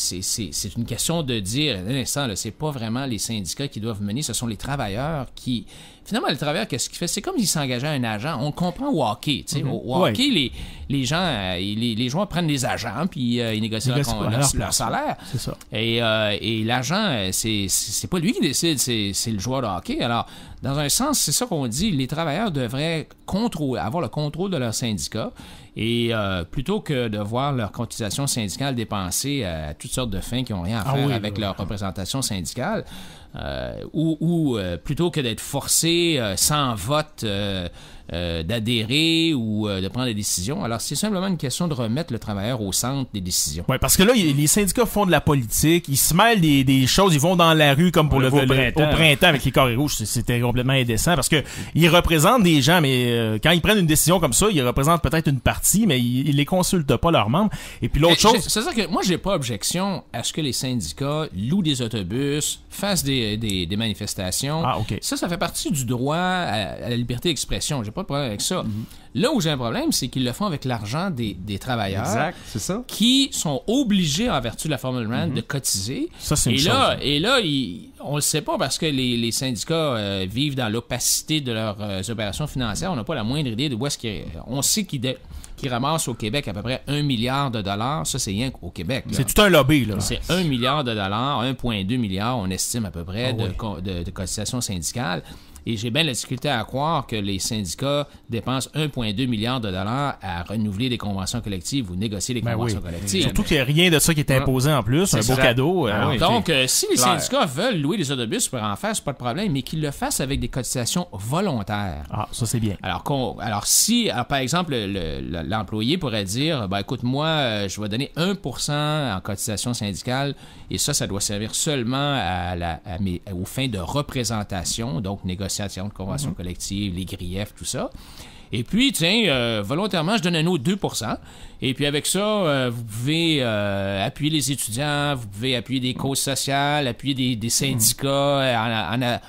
une question de dire, à l'instant, c'est pas vraiment les syndicats qui doivent mener, ce sont les travailleurs qui... Finalement, le travailleur, qu'est-ce qu'il fait? C'est comme s'il s'engageait à un agent. On comprend au hockey. Au hockey, les gens, les joueurs prennent des agents puis ils négocient leur salaire. C'est ça. Et l'agent, c'est pas lui qui décide, c'est le joueur de hockey. Alors, dans un sens, c'est ça qu'on dit. Les travailleurs devraient avoir le contrôle de leur syndicat. Et plutôt que de voir leur cotisation syndicale dépensée à toutes sortes de fins qui n'ont rien à faire avec leur représentation syndicale, ou plutôt que d'être forcés sans vote d'adhérer ou de prendre des décisions. Alors, c'est simplement une question de remettre le travailleur au centre des décisions. Oui, parce que là, les syndicats font de la politique, ils se mêlent des choses, ils vont dans la rue comme pour au printemps avec les carrés rouges. C'était complètement indécent parce que ils représentent des gens, mais quand ils prennent une décision comme ça, ils représentent peut-être une partie, mais ils les consultent pas leurs membres. Et puis l'autre chose... C'est-à-dire que moi, j'ai pas objection à ce que les syndicats louent des autobus, fassent des manifestations. Ah, OK. Ça fait partie du droit à la liberté d'expression. J'ai pas de problème avec ça. Mm-hmm. Là où j'ai un problème, c'est qu'ils le font avec l'argent des travailleurs. Exact, c'est ça. Qui sont obligés, en vertu de la formule Rand, de cotiser. Ça, c'est une chose. Et là, on le sait pas parce que les syndicats vivent dans l'opacité de leurs opérations financières. On n'a pas la moindre idée de où est-ce qu'ils... On sait qu'ils ramassent au Québec à peu près 1 milliard de dollars. Ça, c'est rien qu'au Québec. Là. C'est tout un lobby, là. C'est 1 milliard de dollars, 1,2 milliard, on estime à peu près, de cotisations syndicales. Et j'ai bien la difficulté à croire que les syndicats dépensent 1,2 milliard de dollars à renouveler des conventions collectives ou négocier des conventions collectives. Surtout qu'il n'y a rien de ça qui est imposé en plus, un beau cadeau. Donc, si les syndicats veulent louer des autobus pour en faire, c'est pas de problème, mais qu'ils le fassent avec des cotisations volontaires. Ah, ça c'est bien. Alors, par exemple, l'employé pourrait dire, écoute, moi, je vais donner 1% en cotisation syndicale, et ça doit servir seulement aux fins de représentation, donc négociation de conventions collectives, les griefs, tout ça. Et puis, volontairement, je donne un autre 2%. Et puis, avec ça, vous pouvez appuyer les étudiants, vous pouvez appuyer des causes sociales, appuyer des syndicats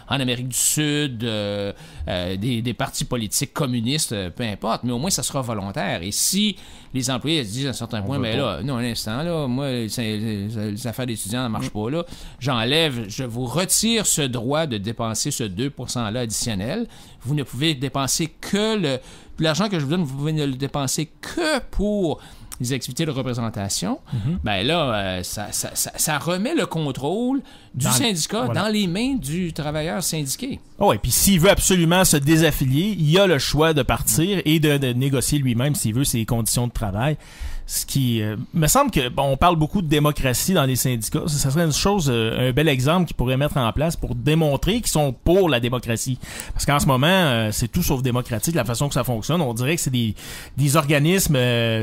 en Amérique du Sud, des partis politiques communistes, peu importe. Mais au moins, ça sera volontaire. Et si les employés se disent à un certain point, non, un instant, là, moi, les affaires d'étudiants ne marchent pas, là. Je vous retire ce droit de dépenser ce 2%-là additionnel. Vous ne pouvez dépenser que l'argent que je vous donne, vous pouvez ne le dépenser que pour les activités de représentation. Ça remet le contrôle du syndicat dans les mains du travailleur syndiqué. Et puis s'il veut absolument se désaffilier, il a le choix de partir et de négocier lui-même s'il veut ses conditions de travail. Ce qui me semble que on parle beaucoup de démocratie dans les syndicats. Ça serait une chose, un bel exemple qu'ils pourraient mettre en place pour démontrer qu'ils sont pour la démocratie. Parce qu'en ce moment, c'est tout sauf démocratique la façon que ça fonctionne. On dirait que c'est des organismes,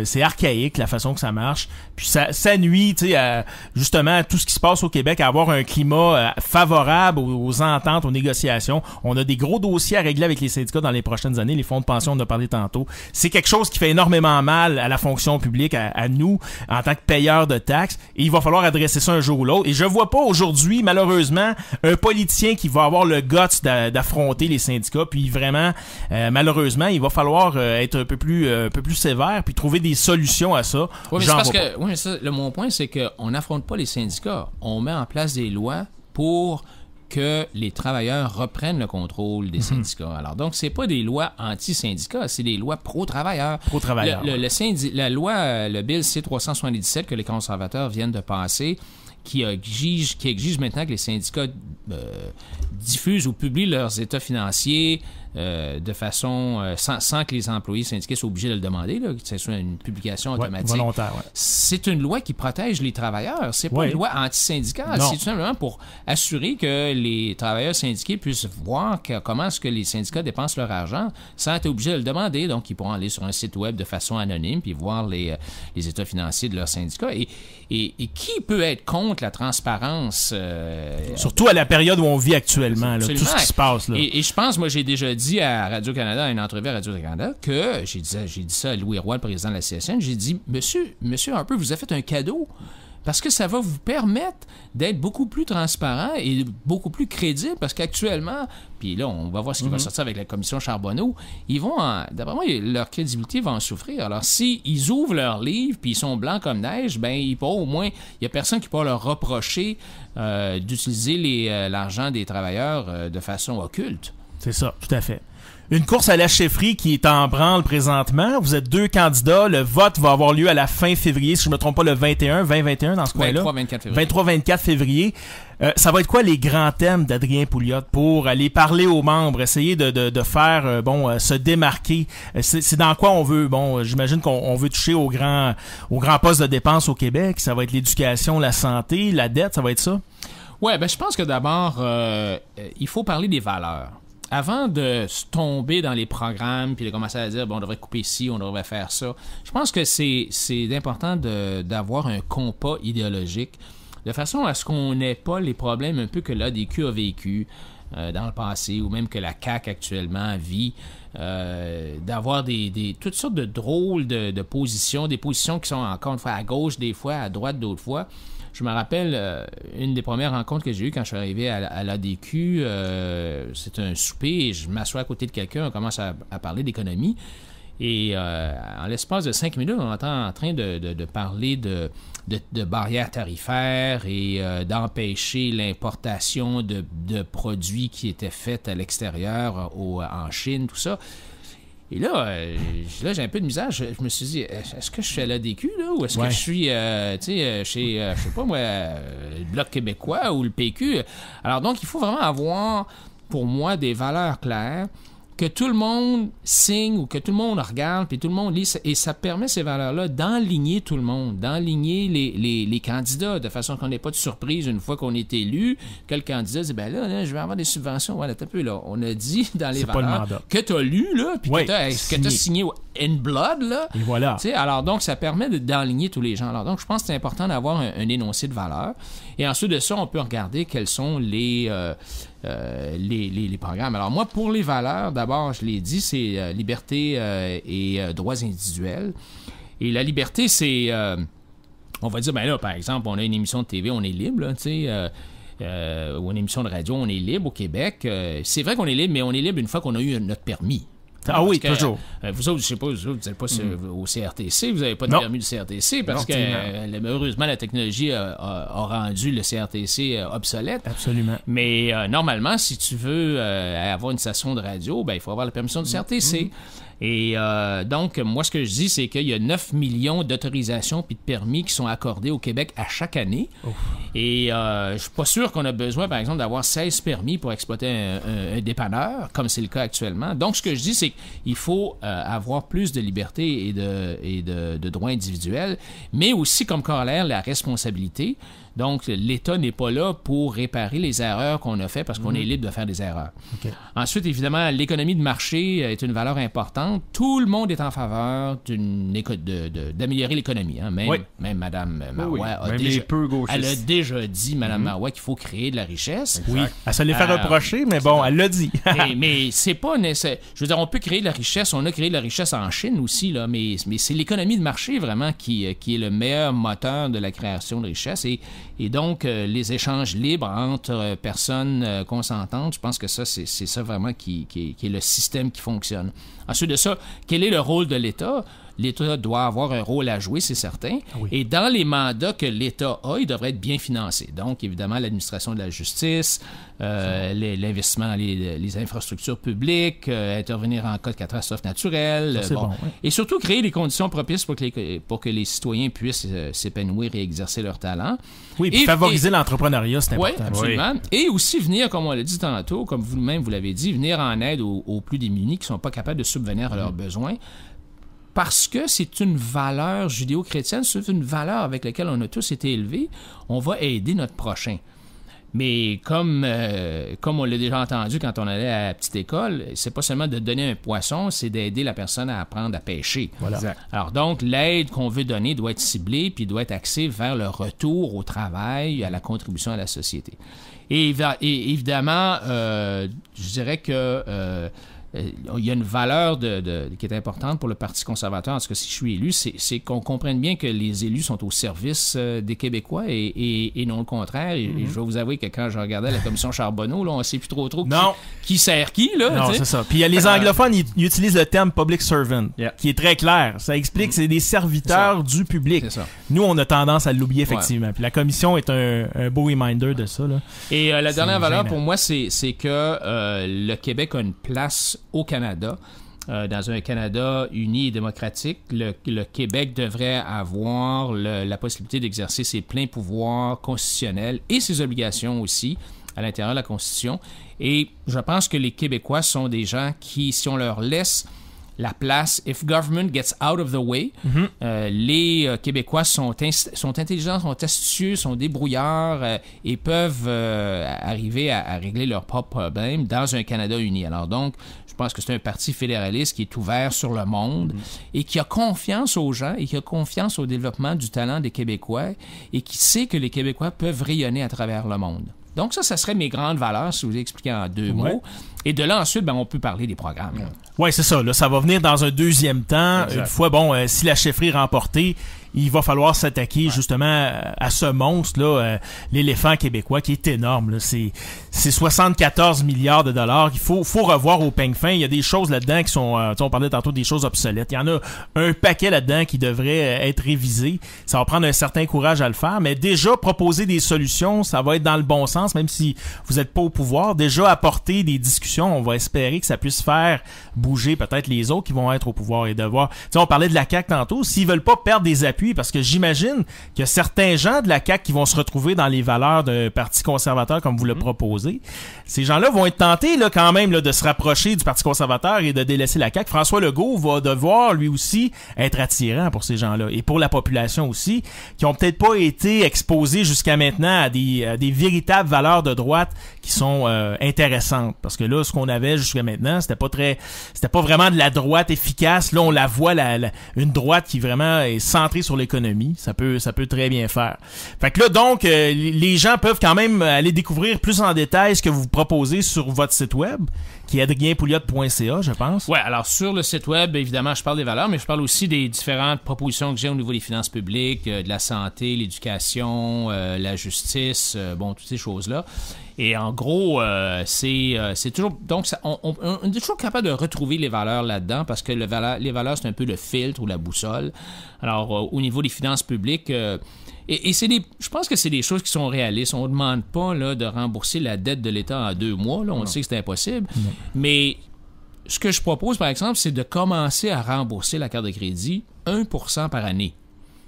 c'est archaïque. archaïque, la façon que ça marche. Puis ça nuit, tu sais, justement à tout ce qui se passe au Québec, à avoir un climat favorable aux ententes, aux négociations. On a des gros dossiers à régler avec les syndicats dans les prochaines années. Les fonds de pension, on en a parlé tantôt. C'est quelque chose qui fait énormément mal à la fonction publique, à nous, en tant que payeurs de taxes. Et il va falloir adresser ça un jour ou l'autre. Et je vois pas aujourd'hui, malheureusement, un politicien qui va avoir le guts d'affronter les syndicats. Puis vraiment, malheureusement, il va falloir être un peu plus sévère puis trouver des solutions à ça. Oui, mais c'est parce que mon point, c'est qu'on n'affronte pas les syndicats. On met en place des lois pour que les travailleurs reprennent le contrôle des syndicats. Alors donc, c'est pas des lois anti-syndicats, c'est des lois pro-travailleurs. Pro-travailleurs. La loi, le Bill C-377 que les conservateurs viennent de passer, qui exige maintenant que les syndicats diffusent ou publient leurs états financiers de façon sans que les employés syndiqués soient obligés de le demander, là, que ce soit une publication automatique. Volontaire, C'est une loi qui protège les travailleurs. C'est pas une loi anti-syndicale. C'est tout simplement pour assurer que les travailleurs syndiqués puissent voir comment est-ce que les syndicats dépensent leur argent sans être obligés de le demander. Donc, ils pourront aller sur un site web de façon anonyme puis voir les états financiers de leur syndicat. Et qui peut être contre la transparence? Surtout à la période où on vit actuellement, là, tout ce qui se passe. Là. Et je pense, moi, j'ai déjà dit à Radio-Canada, à une entrevue à Radio-Canada, que j'ai dit ça à Louis Roy, le président de la CSN, j'ai dit, Monsieur Harper, vous avez fait un cadeau parce que ça va vous permettre d'être beaucoup plus transparent et beaucoup plus crédible, parce qu'actuellement, puis là, on va voir ce qui va sortir avec la commission Charbonneau, d'après moi, leur crédibilité va en souffrir. Alors, s'ils ouvrent leur livre, puis ils sont blancs comme neige, ben au moins, il n'y a personne qui pourra leur reprocher d'utiliser l'argent des travailleurs de façon occulte. C'est ça, tout à fait. Une course à la chefferie qui est en branle présentement. Vous êtes 2 candidats. Le vote va avoir lieu à la fin février, si je ne me trompe pas, le 20-21 dans ce coin-là. 23-24 février. Ça va être quoi les grands thèmes d'Adrien Pouliot pour aller parler aux membres, essayer de faire, se démarquer? C'est dans quoi on veut? Bon, j'imagine qu'on veut toucher aux grands postes de dépenses au Québec. Ça va être l'éducation, la santé, la dette, ça va être ça? Ouais, je pense que d'abord, il faut parler des valeurs. Avant de se tomber dans les programmes puis de commencer à dire, on devrait couper ci, on devrait faire ça, je pense que c'est important d'avoir un compas idéologique de façon à ce qu'on n'ait pas les problèmes un peu que l'ADQ a vécu dans le passé ou même que la CAQ actuellement vit, d'avoir toutes sortes de drôles de positions, des positions qui sont encore une fois à gauche des fois, à droite d'autres fois. Je me rappelle une des premières rencontres que j'ai eues quand je suis arrivé à l'ADQ, c'est un souper et je m'assois à côté de quelqu'un, on commence à parler d'économie et en l'espace de 5 minutes, on entend en train de parler de barrières tarifaires et d'empêcher l'importation de produits qui étaient faits à l'extérieur, en Chine, tout ça. Et là, j'ai un peu de misère. Je me suis dit, est-ce que je suis à l'ADQ, là, ou est-ce que je suis, chez, je sais pas moi, le Bloc québécois ou le PQ? Alors donc, il faut vraiment avoir, pour moi, des valeurs claires, que tout le monde signe ou que tout le monde regarde, puis tout le monde lit, et ça permet ces valeurs-là d'enligner tout le monde, d'enligner les candidats, de façon qu'on n'ait pas de surprise une fois qu'on est élu, que le candidat dit, là, je vais avoir des subventions. Voilà, t'as un peu, là. On a dit dans les valeurs que t'as lu, là, puis que t'as signé in blood, là. Et voilà. Alors donc, ça permet d'enligner tous les gens. Alors donc, je pense que c'est important d'avoir un énoncé de valeurs. Et ensuite de ça, on peut regarder quels sont les programmes. Alors moi, pour les valeurs, d'abord, je l'ai dit, c'est liberté et droits individuels. Et la liberté, c'est... on va dire, là, par exemple, on a une émission de TV, on est libre, là, tu sais... ou une émission de radio, on est libre au Québec. C'est vrai qu'on est libre, mais on est libre une fois qu'on a eu notre permis. Ah oui, toujours. Vous autres, je sais pas, vous n'êtes pas au CRTC, vous n'avez pas de permis du CRTC parce que heureusement la technologie a rendu le CRTC obsolète. Absolument. Mais normalement, si tu veux avoir une station de radio, il faut avoir la permission du CRTC. Et donc, moi, ce que je dis, c'est qu'il y a 9 millions d'autorisations puis de permis qui sont accordés au Québec à chaque année. Ouf. Et je suis pas sûr qu'on a besoin, par exemple, d'avoir 16 permis pour exploiter un dépanneur, comme c'est le cas actuellement. Donc, ce que je dis, c'est qu'il faut avoir plus de liberté et de droits individuels, mais aussi, comme corollaire, la responsabilité. Donc, l'État n'est pas là pour réparer les erreurs qu'on a faites parce qu'on est libre de faire des erreurs. Okay. Ensuite, évidemment, l'économie de marché est une valeur importante. 60, tout le monde est en faveur d'améliorer l'économie. Hein. Même Mme Marois elle a déjà dit, Mme Marois, qu'il faut créer de la richesse. Oui, elle se l'est fait reprocher, mais bon, elle l'a dit. mais c'est pas nécessaire. Je veux dire, on peut créer de la richesse. On a créé de la richesse en Chine aussi, là, mais c'est l'économie de marché vraiment qui est le meilleur moteur de la création de richesse. Et donc, les échanges libres entre personnes consentantes, je pense que ça, c'est ça vraiment qui est le système qui fonctionne. Ensuite de ça, quel est le rôle de l'État? L'État doit avoir un rôle à jouer, c'est certain. Oui. Et dans les mandats que l'État a, il devrait être bien financé. Donc, évidemment, l'administration de la justice, l'investissement, les infrastructures publiques, intervenir en cas de catastrophe naturelle. Et surtout, créer les conditions propices pour que les citoyens puissent s'épanouir et exercer leur talent. Oui, puis favoriser l'entrepreneuriat, c'est important. Oui, absolument. Oui. Et aussi venir, comme on l'a dit tantôt, comme vous-même vous l'avez dit, venir en aide aux plus démunis qui ne sont pas capables de subvenir à leurs besoins. Parce que c'est une valeur judéo-chrétienne, c'est une valeur avec laquelle on a tous été élevés, on va aider notre prochain. Mais comme on l'a déjà entendu quand on allait à la petite école, c'est pas seulement de donner un poisson, c'est d'aider la personne à apprendre à pêcher. Voilà. Alors donc, l'aide qu'on veut donner doit être ciblée puis doit être axée vers le retour au travail, à la contribution à la société. Et évidemment, je dirais que... il y a une valeur qui est importante pour le Parti conservateur, en tout cas si je suis élu, c'est qu'on comprenne bien que les élus sont au service des Québécois et non le contraire. Et je vais vous avouer que quand je regardais la commission Charbonneau, là, on ne sait plus trop qui sert qui. Là, non, c'est ça. Puis les anglophones, ils utilisent le terme « public servant », qui est très clair. Ça explique que c'est des serviteurs du public. Nous, on a tendance à l'oublier, effectivement. Ouais. Puis la commission est un beau reminder de ça. Là. Et la dernière valeur, pour moi, c'est que le Québec a une place au Canada, dans un Canada uni et démocratique. Le Québec devrait avoir la possibilité d'exercer ses pleins pouvoirs constitutionnels et ses obligations aussi à l'intérieur de la Constitution. Et je pense que les Québécois sont des gens qui, si on leur laisse la place, if government gets out of the way, les Québécois sont intelligents, sont astucieux, sont débrouillards et peuvent arriver à régler leurs propres problèmes dans un Canada uni. Alors donc, je pense que c'est un parti fédéraliste qui est ouvert sur le monde et qui a confiance aux gens et qui a confiance au développement du talent des Québécois et qui sait que les Québécois peuvent rayonner à travers le monde. Donc ça serait mes grandes valeurs, si vous expliquez en deux mots. Et de là, ensuite, on peut parler des programmes. Oui, c'est ça. Là, ça va venir dans un deuxième temps. Exact. Une fois, si la chefferie est remportée, il va falloir s'attaquer justement à ce monstre-là, l'éléphant québécois, qui est énorme. Là. C'est 74 milliards de dollars. Il faut revoir au peigne fin. Il y a des choses là-dedans qui sont, on parlait tantôt des choses obsolètes. Il y en a un paquet là-dedans qui devrait être révisé. Ça va prendre un certain courage à le faire, mais déjà proposer des solutions, ça va être dans le bon sens, même si vous n'êtes pas au pouvoir. Déjà apporter des discussions, on va espérer que ça puisse faire bouger peut-être les autres qui vont être au pouvoir et de voir. On parlait de la CAQ tantôt. S'ils veulent pas perdre des appuis, parce que j'imagine qu'il y a certains gens de la CAQ qui vont se retrouver dans les valeurs d'un parti conservateur comme vous le proposez. Ces gens-là vont être tentés là, quand même là, de se rapprocher du Parti conservateur et de délaisser la CAQ. François Legault va devoir lui aussi être attirant pour ces gens-là et pour la population aussi, qui ont peut-être pas été exposés jusqu'à maintenant à des véritables valeurs de droite qui sont intéressantes. Parce que là, ce qu'on avait jusqu'à maintenant, c'était pas vraiment de la droite efficace. Là, on la voit, une droite qui vraiment est centrée sur l'économie. Ça peut très bien faire. Fait que là, donc, les gens peuvent quand même aller découvrir plus en détail ce que vous proposez sur votre site web, qui est adrienpouliot.ca, je pense. Oui, alors sur le site web, évidemment, je parle des valeurs, mais je parle aussi des différentes propositions que j'ai au niveau des finances publiques, de la santé, l'éducation, la justice, toutes ces choses-là. Et en gros, c'est toujours... Donc, on est toujours capable de retrouver les valeurs là-dedans parce que les valeurs, c'est un peu le filtre ou la boussole. Alors, au niveau des finances publiques... Et je pense que c'est des choses qui sont réalistes. On ne demande pas là, de rembourser la dette de l'État en 2 mois. Là, on sait que c'est impossible. Non. Mais ce que je propose, par exemple, c'est de commencer à rembourser la carte de crédit 1% par année.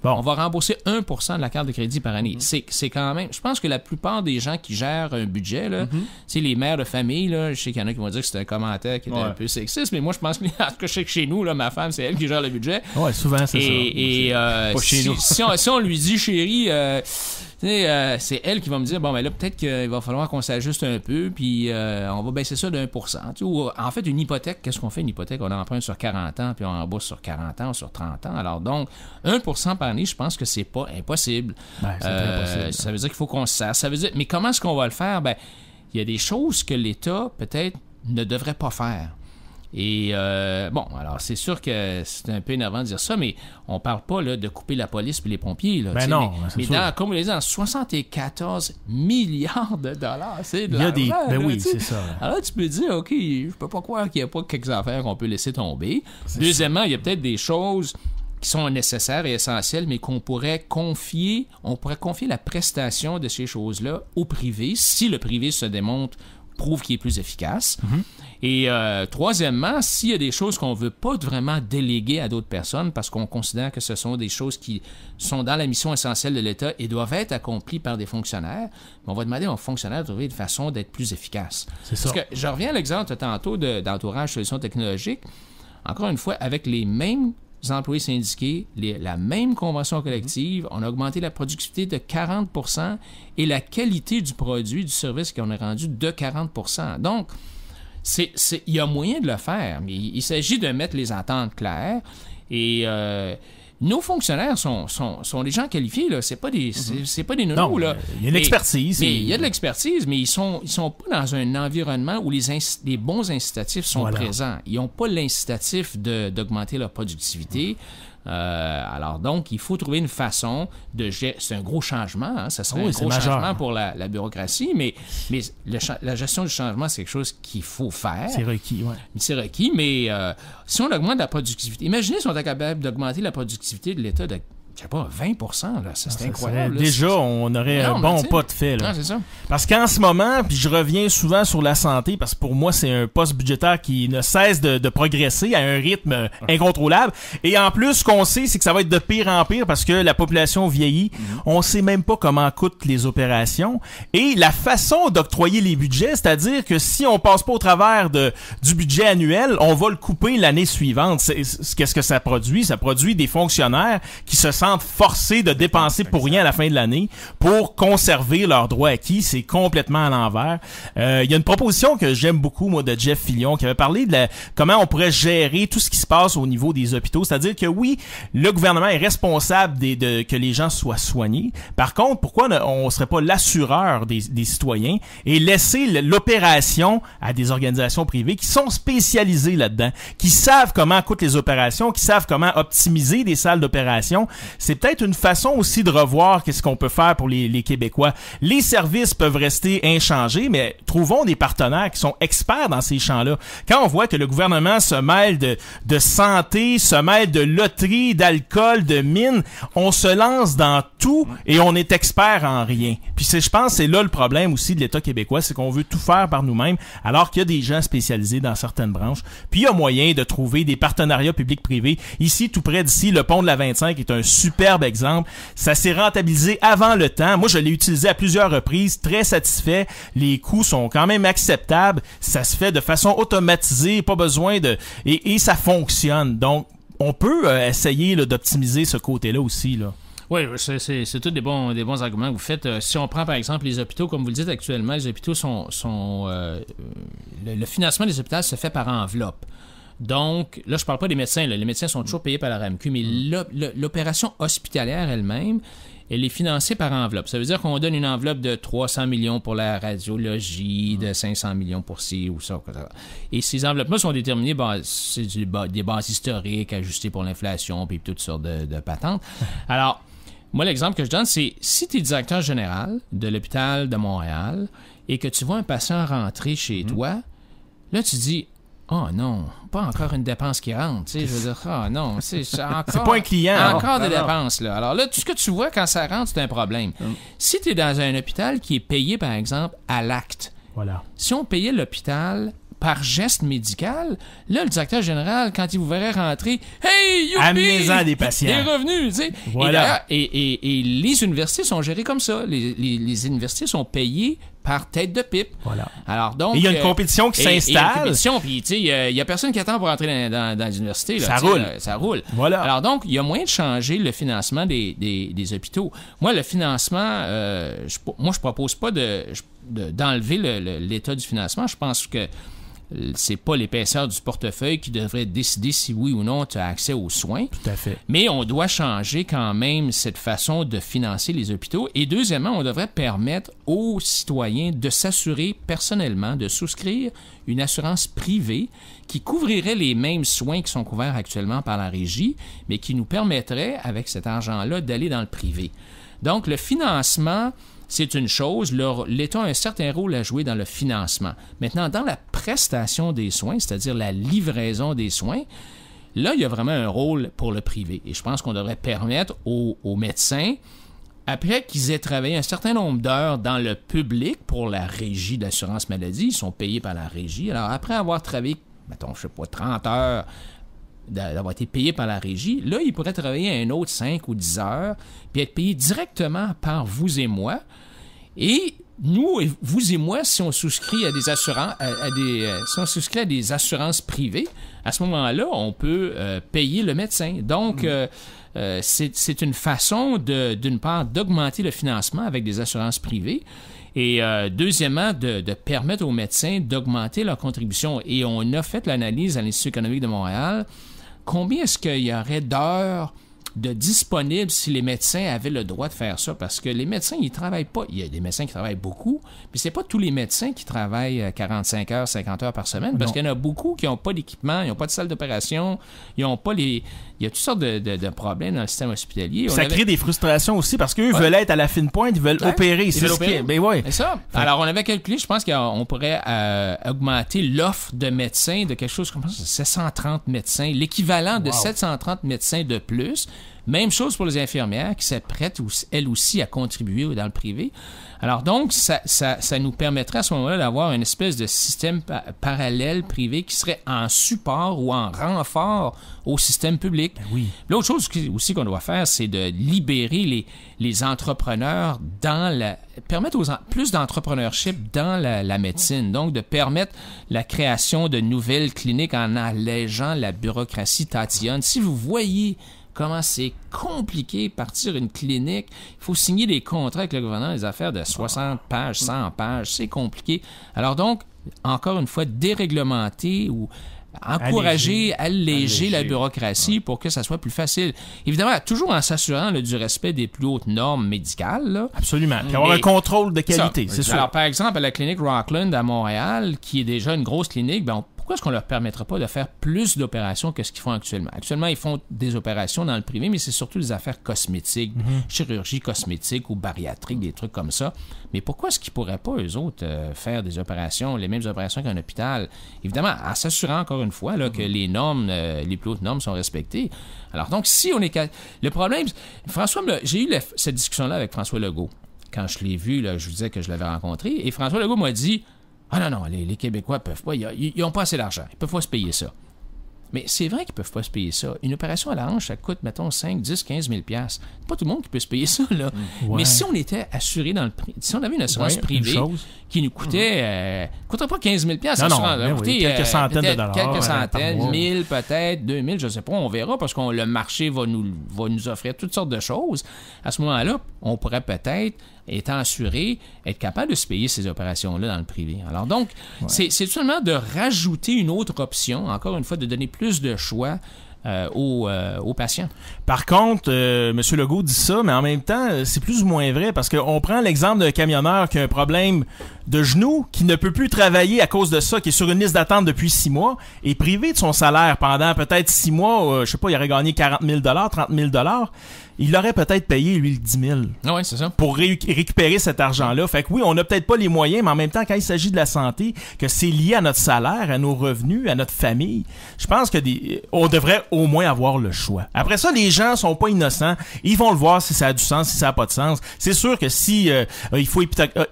Bon. On va rembourser 1% de la carte de crédit par année. C'est quand même... Je pense que la plupart des gens qui gèrent un budget, là, les mères de famille, là, je sais qu'il y en a qui vont dire que c'est un commentaire qui est un peu sexiste, mais moi, je pense que, en tout cas, je sais que chez nous, là, ma femme, c'est elle qui gère le budget. Oui, souvent, c'est ça. Et pas chez nous. Si on lui dit, chérie... c'est elle qui va me dire, bon, ben là, peut-être qu'il va falloir qu'on s'ajuste un peu, puis on va baisser ça d'1%. Ou, en fait, une hypothèque, qu'est-ce qu'on fait? Une hypothèque, on emprunte sur 40 ans, puis on rembourse sur 40 ans, sur 30 ans. Alors donc, 1% par année, je pense que c'est pas impossible. C'est impossible. Ça veut dire qu'il faut qu'on se serre. Ça veut dire, mais comment est-ce qu'on va le faire? Ben, il y a des choses que l'État, peut-être, ne devrait pas faire. Et alors c'est sûr que c'est un peu énervant de dire ça, mais on parle pas là, de couper la police puis les pompiers. Là, non, mais comme vous l'avez dit, dans 74 milliards de dollars, c'est de l'argent. Oui, c'est ça. Alors tu peux dire, OK, je peux pas croire qu'il n'y a pas quelques affaires qu'on peut laisser tomber. Deuxièmement, il y a peut-être des choses qui sont nécessaires et essentielles, mais qu'on pourrait confier, la prestation de ces choses-là au privé, si le privé se démontre prouve qu'il est plus efficace. Et troisièmement, s'il y a des choses qu'on ne veut pas vraiment déléguer à d'autres personnes parce qu'on considère que ce sont des choses qui sont dans la mission essentielle de l'État et doivent être accomplies par des fonctionnaires, on va demander aux fonctionnaires de trouver une façon d'être plus efficace. C'est ça. Parce que je reviens à l'exemple tantôt d'entourage solutions technologiques. Encore une fois, avec les mêmes employés syndiqués, la même convention collective, on a augmenté la productivité de 40% et la qualité du produit, du service qu'on a rendu de 40%. Donc, il y a moyen de le faire, mais il s'agit de mettre les ententes claires et nos fonctionnaires sont des gens qualifiés, là. C'est pas des nounous, là. Il y a de l'expertise. Il y a de l'expertise, mais ils sont pas dans un environnement où les bons incitatifs sont présents. Ils n'ont pas l'incitatif d'augmenter leur productivité. Alors donc, il faut trouver une façon de gérer. C'est un gros changement, hein? Ça serait un gros changement pour la bureaucratie, mais la gestion du changement, c'est quelque chose qu'il faut faire. C'est requis, oui. C'est requis, mais si on augmente la productivité, imaginez si on est capable d'augmenter la productivité de l'État de, je sais pas, 20%, là, c'est incroyable. Là, déjà, on aurait un bon pas de fait. Là. Non, c'est ça. Parce qu'en ce moment, puis je reviens souvent sur la santé, parce que pour moi, c'est un poste budgétaire qui ne cesse de progresser à un rythme incontrôlable. Et en plus, ce qu'on sait, c'est que ça va être de pire en pire parce que la population vieillit. On sait même pas comment coûtent les opérations. Et la façon d'octroyer les budgets, c'est-à-dire que si on passe pas au travers du budget annuel, on va le couper l'année suivante. Qu'est-ce que ça produit? Ça produit des fonctionnaires qui se sentent forcés de dépenser pour rien à la fin de l'année pour conserver leurs droits acquis. C'est complètement à l'envers. Il y a une proposition que j'aime beaucoup, moi, de Jeff Fillion, qui avait parlé de comment on pourrait gérer tout ce qui se passe au niveau des hôpitaux. C'est-à-dire que oui, le gouvernement est responsable que les gens soient soignés. Par contre, pourquoi on serait pas l'assureur des citoyens et laisser l'opération à des organisations privées qui sont spécialisées là-dedans, qui savent comment coûtent les opérations, qui savent comment optimiser des salles d'opération. C'est peut-être une façon aussi de revoir qu'est-ce qu'on peut faire pour les Québécois. Les services peuvent rester inchangés, mais trouvons des partenaires qui sont experts dans ces champs-là. Quand on voit que le gouvernement se mêle de santé, se mêle de loterie, d'alcool, de mines, on se lance dans tout et on est expert en rien. Puis je pense que c'est là le problème aussi de l'État québécois, c'est qu'on veut tout faire par nous-mêmes, alors qu'il y a des gens spécialisés dans certaines branches. Puis il y a moyen de trouver des partenariats publics-privés. Ici, tout près d'ici, le pont de la 25 est un superbe exemple. Ça s'est rentabilisé avant le temps. Moi, je l'ai utilisé à plusieurs reprises, très satisfait. Les coûts sont quand même acceptables. Ça se fait de façon automatisée, pas besoin et ça fonctionne. Donc, on peut essayer là, d'optimiser ce côté-là aussi, là. Oui, c'est tous des bons arguments que vous faites. Si on prend par exemple les hôpitaux, comme vous le dites actuellement, les hôpitaux le financement des hôpitaux se fait par enveloppe. Donc, là, je parle pas des médecins. Là. Les médecins sont toujours payés par la RAMQ, mais l'opération hospitalière elle-même, elle est financée par enveloppe. Ça veut dire qu'on donne une enveloppe de 300 millions pour la radiologie, de 500 millions pour ci ou ça. Et ces enveloppes-là sont déterminées, c'est des bases historiques ajustées pour l'inflation, puis toutes sortes de patentes. Alors, moi, l'exemple que je donne, c'est si tu es directeur général de l'hôpital de Montréal et que tu vois un patient rentrer chez toi, là, tu dis... Oh non, pas encore une dépense qui rentre. Je veux dire, oh non, c'est encore... c'est pas un client. Encore des dépenses, là. Alors là, tout ce que tu vois quand ça rentre, c'est un problème. Si tu es dans un hôpital qui est payé, par exemple, à l'acte, voilà. Si on payait l'hôpital par geste médical, là, le directeur général, quand il vous verrait rentrer, « Hey, youpi! Amenez-en des patients. Des revenus! » tu sais. Voilà. Et les universités sont gérées comme ça. Les universités sont payées par tête de pipe. Voilà. Alors donc, il y a une compétition qui s'installe. Il y a une compétition, puis tu sais, il y a personne qui attend pour entrer dans l'université. Là, ça roule. Voilà. Alors donc, il y a moyen de changer le financement des hôpitaux. Moi, le financement, je propose pas d'enlever l'état du financement. Je pense que c'est pas l'épaisseur du portefeuille qui devrait décider si oui ou non tu as accès aux soins. Tout à fait. Mais on doit changer quand même cette façon de financer les hôpitaux. Et deuxièmement, on devrait permettre aux citoyens de s'assurer personnellement, de souscrire une assurance privée qui couvrirait les mêmes soins qui sont couverts actuellement par la régie, mais qui nous permettrait, avec cet argent-là, d'aller dans le privé. Donc, le financement, c'est une chose. L'État a un certain rôle à jouer dans le financement. Maintenant, dans la prestation des soins, c'est-à-dire la livraison des soins, là, il y a vraiment un rôle pour le privé. Et je pense qu'on devrait permettre aux médecins, après qu'ils aient travaillé un certain nombre d'heures dans le public pour la régie d'assurance maladie, ils sont payés par la régie. Alors, après avoir travaillé, mettons, 30 heures, d'avoir été payé par la régie, là, il pourrait travailler un autre 5 ou 10 heures, puis être payé directement par vous et moi. Et nous, vous et moi, si on souscrit à des assurances, si on souscrit à des assurances privées, à ce moment-là, on peut payer le médecin. Donc, c'est une façon, d'une part, d'augmenter le financement avec des assurances privées, et deuxièmement, de permettre aux médecins d'augmenter leur contribution. Et on a fait l'analyse à l'Institut économique de Montréal. Combien est-ce qu'il y aurait d'heures de disponibles si les médecins avaient le droit de faire ça? Parce que les médecins, ils travaillent pas. Il y a des médecins qui travaillent beaucoup, mais c'est pas tous les médecins qui travaillent 45 heures, 50 heures par semaine, parce qu'il y en a beaucoup qui n'ont pas d'équipement, ils n'ont pas de salle d'opération, ils n'ont pas les... Il y a toutes sortes de problèmes dans le système hospitalier. Ça crée des frustrations aussi, parce qu'eux veulent être à la fine pointe, ils veulent opérer. Ils veulent opérer. Ben ouais. C'est ça. Alors, on avait calculé, je pense qu'on pourrait augmenter l'offre de médecins de quelque chose comme 730 médecins, l'équivalent de 730 médecins de plus. Même chose pour les infirmières qui s'apprêtent, elles aussi, à contribuer dans le privé. Alors donc, ça nous permettrait à ce moment-là d'avoir une espèce de système parallèle privé qui serait en support ou en renfort au système public. Ben oui. L'autre chose aussi qu'on doit faire, c'est de libérer les entrepreneurs permettre plus d'entrepreneurship dans la médecine. Donc, de permettre la création de nouvelles cliniques en allégeant la bureaucratie tatillonne. Si vous voyez comment c'est compliqué partir une clinique. Il faut signer des contrats avec le gouvernement, des affaires de 60 pages, 100 pages. C'est compliqué. Alors donc, encore une fois, déréglementer ou encourager, alléger la bureaucratie pour que ça soit plus facile. Évidemment, toujours en s'assurant du respect des plus hautes normes médicales. Là. Absolument. Puis avoir un contrôle de qualité, c'est sûr. Alors, par exemple, à la clinique Rockland à Montréal, qui est déjà une grosse clinique, pourquoi est-ce qu'on leur permettra pas de faire plus d'opérations que ce qu'ils font actuellement? Actuellement, ils font des opérations dans le privé, mais c'est surtout des affaires cosmétiques, chirurgie cosmétique ou bariatrique, des trucs comme ça. Mais pourquoi est-ce qu'ils pourraient pas, eux autres, faire des opérations, les mêmes opérations qu'un hôpital? Évidemment, en s'assurant encore une fois là, que les normes, les plus hautes normes sont respectées. Alors donc, si on est... Le problème, j'ai eu cette discussion-là avec François Legault. Quand je l'ai vu, là, je vous disais que je l'avais rencontré, et François Legault m'a dit... Ah non, les Québécois peuvent pas, ils n'ont pas assez d'argent, ils peuvent pas se payer ça. Mais c'est vrai qu'ils peuvent pas se payer ça. Une opération à la hanche, ça coûte, mettons, 5, 10, 15 000 $. C'est pas tout le monde qui peut se payer ça, là. Ouais. Mais si on était assuré dans le prix, si on avait une assurance privée qui nous coûtait, coûterait pas 15 000 $, quelques centaines de dollars. Quelques centaines, 1000 peut-être, 2000, je sais pas, on verra, parce que le marché va nous offrir toutes sortes de choses. À ce moment-là, on pourrait peut-être, étant assuré, être capable de se payer ces opérations-là dans le privé. Alors donc, c'est tout simplement de rajouter une autre option, encore une fois, de donner plus de choix aux patients. Par contre, M. Legault dit ça, mais en même temps, c'est plus ou moins vrai, parce qu'on prend l'exemple d'un camionneur qui a un problème de genou, qui ne peut plus travailler à cause de ça, qui est sur une liste d'attente depuis 6 mois, et privé de son salaire pendant peut-être 6 mois, je sais pas, il aurait gagné 40 000 $, 30 000 $, il aurait peut-être payé, lui, le 10 000 Ah ouais, c'est ça. Pour récupérer cet argent-là. Fait que oui, on n'a peut-être pas les moyens, mais en même temps, quand il s'agit de la santé, que c'est lié à notre salaire, à nos revenus, à notre famille, je pense que on devrait au moins avoir le choix. Après ça, les gens sont pas innocents. Ils vont le voir si ça a du sens, si ça a pas de sens. C'est sûr que si il faut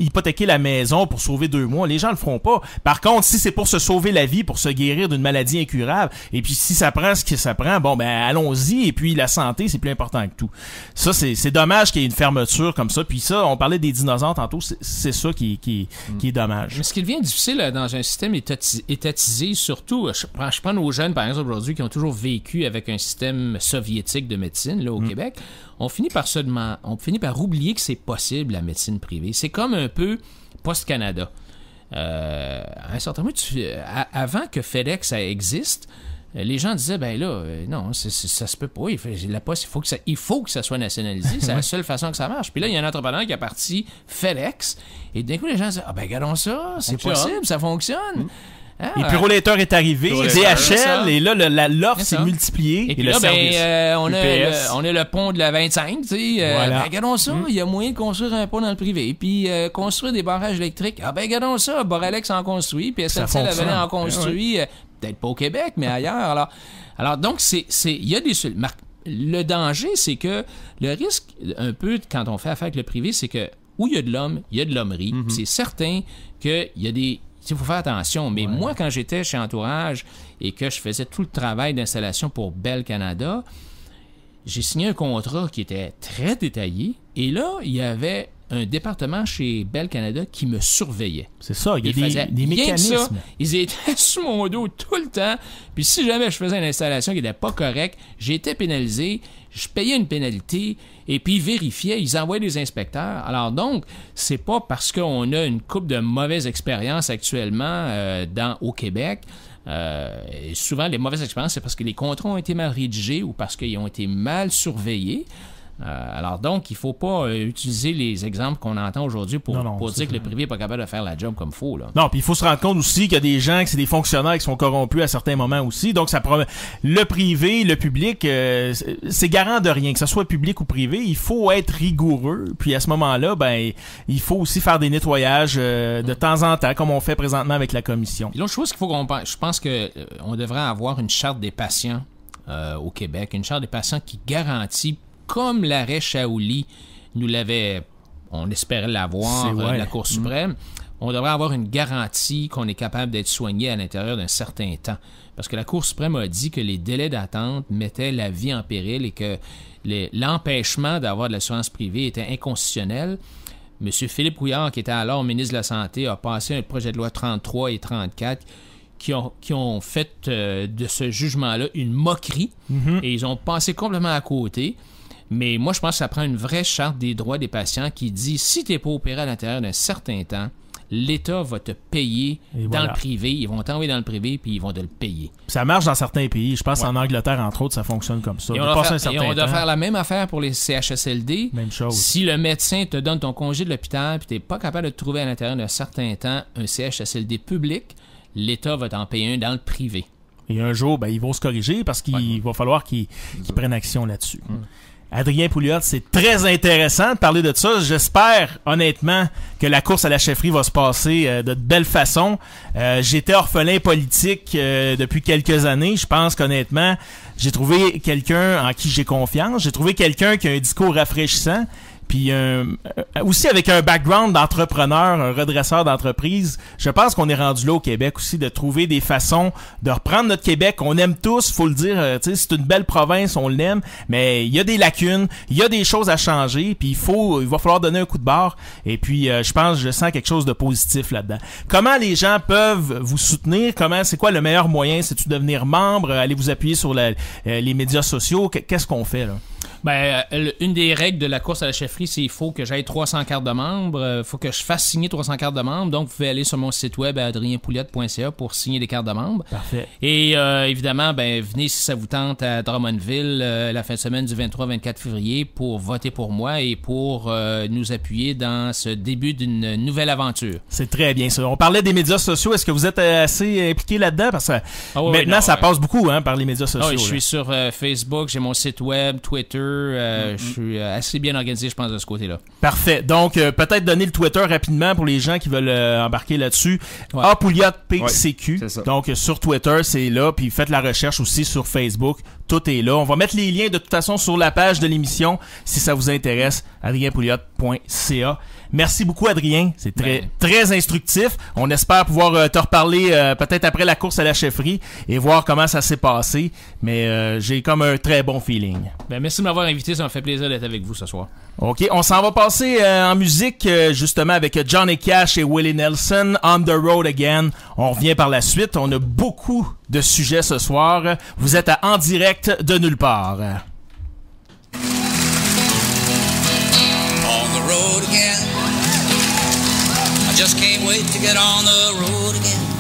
hypothéquer la maison pour sauver 2 mois, les gens le feront pas. Par contre, si c'est pour se sauver la vie, pour se guérir d'une maladie incurable, et puis si ça prend ce que ça prend, bon, ben allons-y, et puis la santé, c'est plus important que tout. Ça, c'est dommage qu'il y ait une fermeture comme ça. Puis ça, on parlait des dinosaures tantôt, c'est ça qui est dommage. Mais ce qui devient difficile dans un système étatisé, surtout, je prends nos jeunes, par exemple, aujourd'hui, qui ont toujours vécu avec un système soviétique de médecine là, au Québec, on finit par oublier que c'est possible, la médecine privée. C'est comme un peu Post-Canada. À un certain moment, avant que FedEx ça existe, les gens disaient, ben là, non, ça se peut pas. La Poste, il faut que ça soit nationalisé. C'est la seule façon que ça marche. Puis là, il y a un entrepreneur qui a parti FedEx. Et d'un coup, les gens disaient, ah ben regardons ça, c'est possible, ça fonctionne. Et puis Rollator est arrivé, DHL, et là, l'offre s'est multipliée. Et puis là, on a le pont de la 25, tu sais. Voilà. Ben, regardons ça, il y a moyen de construire un pont dans le privé. Puis construire des barrages électriques. Ah ben, regardons ça, Boralex en construit, puis SNC-Lavalin en construit. Peut-être pas au Québec, mais ailleurs. Alors donc, il y a des... Le danger, c'est que le risque, un peu, quand on fait affaire avec le privé, c'est que où il y a de l'homme, il y a de l'hommerie. C'est certain qu'il y a des... Il faut faire attention, mais moi, quand j'étais chez Entourage et que je faisais tout le travail d'installation pour Bell Canada, j'ai signé un contrat qui était très détaillé, et là, il y avait un département chez Bell Canada qui me surveillait. C'est ça, il y a des mécanismes. Ça, ils étaient sous mon dos tout le temps, puis si jamais je faisais une installation qui n'était pas correcte, j'étais pénalisé, je payais une pénalité, et puis ils vérifiaient, ils envoyaient des inspecteurs. Alors donc, c'est pas parce qu'on a une couple de mauvaises expériences actuellement au Québec. Et souvent, les mauvaises expériences, c'est parce que les contrats ont été mal rédigés ou parce qu'ils ont été mal surveillés. Alors donc, il ne faut pas utiliser les exemples qu'on entend aujourd'hui pour dire que le privé n'est pas capable de faire la job comme il faut. Là. Non, puis il faut se rendre compte aussi qu'il y a des gens, que c'est des fonctionnaires qui sont corrompus à certains moments aussi. Donc, le privé, le public, c'est garant de rien. Que ce soit public ou privé, il faut être rigoureux. Puis à ce moment-là, ben, il faut aussi faire des nettoyages de temps en temps, comme on fait présentement avec la commission. L'autre chose qu'il faut qu'on pense, je pense qu'on devrait avoir une charte des patients au Québec, une charte des patients qui garantit, comme l'arrêt Shaoli on espérait l'avoir de la Cour suprême, on devrait avoir une garantie qu'on est capable d'être soigné à l'intérieur d'un certain temps. Parce que la Cour suprême a dit que les délais d'attente mettaient la vie en péril et que l'empêchement d'avoir de l'assurance privée était inconstitutionnel. M. Philippe Couillard, qui était alors ministre de la Santé, a passé un projet de loi 33 et 34 qui ont fait de ce jugement-là une moquerie et ils ont passé complètement à côté. Mais moi, je pense que ça prend une vraie charte des droits des patients qui dit si tu n'es pas opéré à l'intérieur d'un certain temps, l'État va te payer dans le privé. Ils vont t'envoyer dans le privé puis ils vont te le payer. Ça marche dans certains pays. Je pense en Angleterre, entre autres, ça fonctionne comme ça. Et on doit faire la même affaire pour les CHSLD. Même chose. Si le médecin te donne ton congé de l'hôpital puis tu n'es pas capable de te trouver à l'intérieur d'un certain temps un CHSLD public, l'État va t'en payer un dans le privé. Et un jour, ils vont se corriger parce qu'il va falloir qu'ils prennent action là-dessus. Adrien Pouliot, c'est très intéressant de parler de ça. J'espère, honnêtement, que la course à la chefferie va se passer de belle façon. J'étais orphelin politique depuis quelques années. Je pense qu'honnêtement, j'ai trouvé quelqu'un en qui j'ai confiance. J'ai trouvé quelqu'un qui a un discours rafraîchissant. Puis aussi avec un background d'entrepreneur, un redresseur d'entreprise, je pense qu'on est rendu là au Québec aussi de trouver des façons de reprendre notre Québec. On aime tous, faut le dire, c'est une belle province, on l'aime, mais il y a des lacunes, il y a des choses à changer, puis il va falloir donner un coup de barre. Et puis je sens quelque chose de positif là-dedans. Comment les gens peuvent vous soutenir? C'est quoi le meilleur moyen? C'est-tu devenir membre? Allez vous appuyer sur les médias sociaux? Qu'est-ce qu'on fait là? Une des règles de la course à la chefferie, c'est qu'il faut que j'aille 300 cartes de membres. Il faut que je fasse signer 300 cartes de membres. Donc, vous pouvez aller sur mon site web à adrienpouliot.ca pour signer des cartes de membres. Parfait. Et évidemment, venez si ça vous tente à Drummondville la fin de semaine du 23-24 février pour voter pour moi et pour nous appuyer dans ce début d'une nouvelle aventure. C'est très bien ça. On parlait des médias sociaux. Est-ce que vous êtes assez impliqué là-dedans? Parce que maintenant, ça passe beaucoup je les médias sociaux. Je suis sur Facebook, j'ai mon site web, Twitter. Je suis assez bien organisé, je pense, de ce côté-là. Parfait. Donc, peut-être donner le Twitter rapidement pour les gens qui veulent embarquer là-dessus. Pouliot PCQ. Donc, sur Twitter, c'est là. Puis faites la recherche aussi sur Facebook. Tout est là. On va mettre les liens de toute façon sur la page de l'émission si ça vous intéresse. adrienpouliot.ca. Merci beaucoup, Adrien. C'est très instructif. On espère pouvoir te reparler peut-être après la course à la chefferie et voir comment ça s'est passé. Mais j'ai comme un très bon feeling. Merci de m'avoir invité. Ça m'a fait plaisir d'être avec vous ce soir. OK, on s'en va passer en musique justement avec Johnny Cash et Willie Nelson, On the Road Again. On revient par la suite. On a beaucoup de sujets ce soir. Vous êtes En direct de nulle part. On the road again. I just can't wait to get on the road again.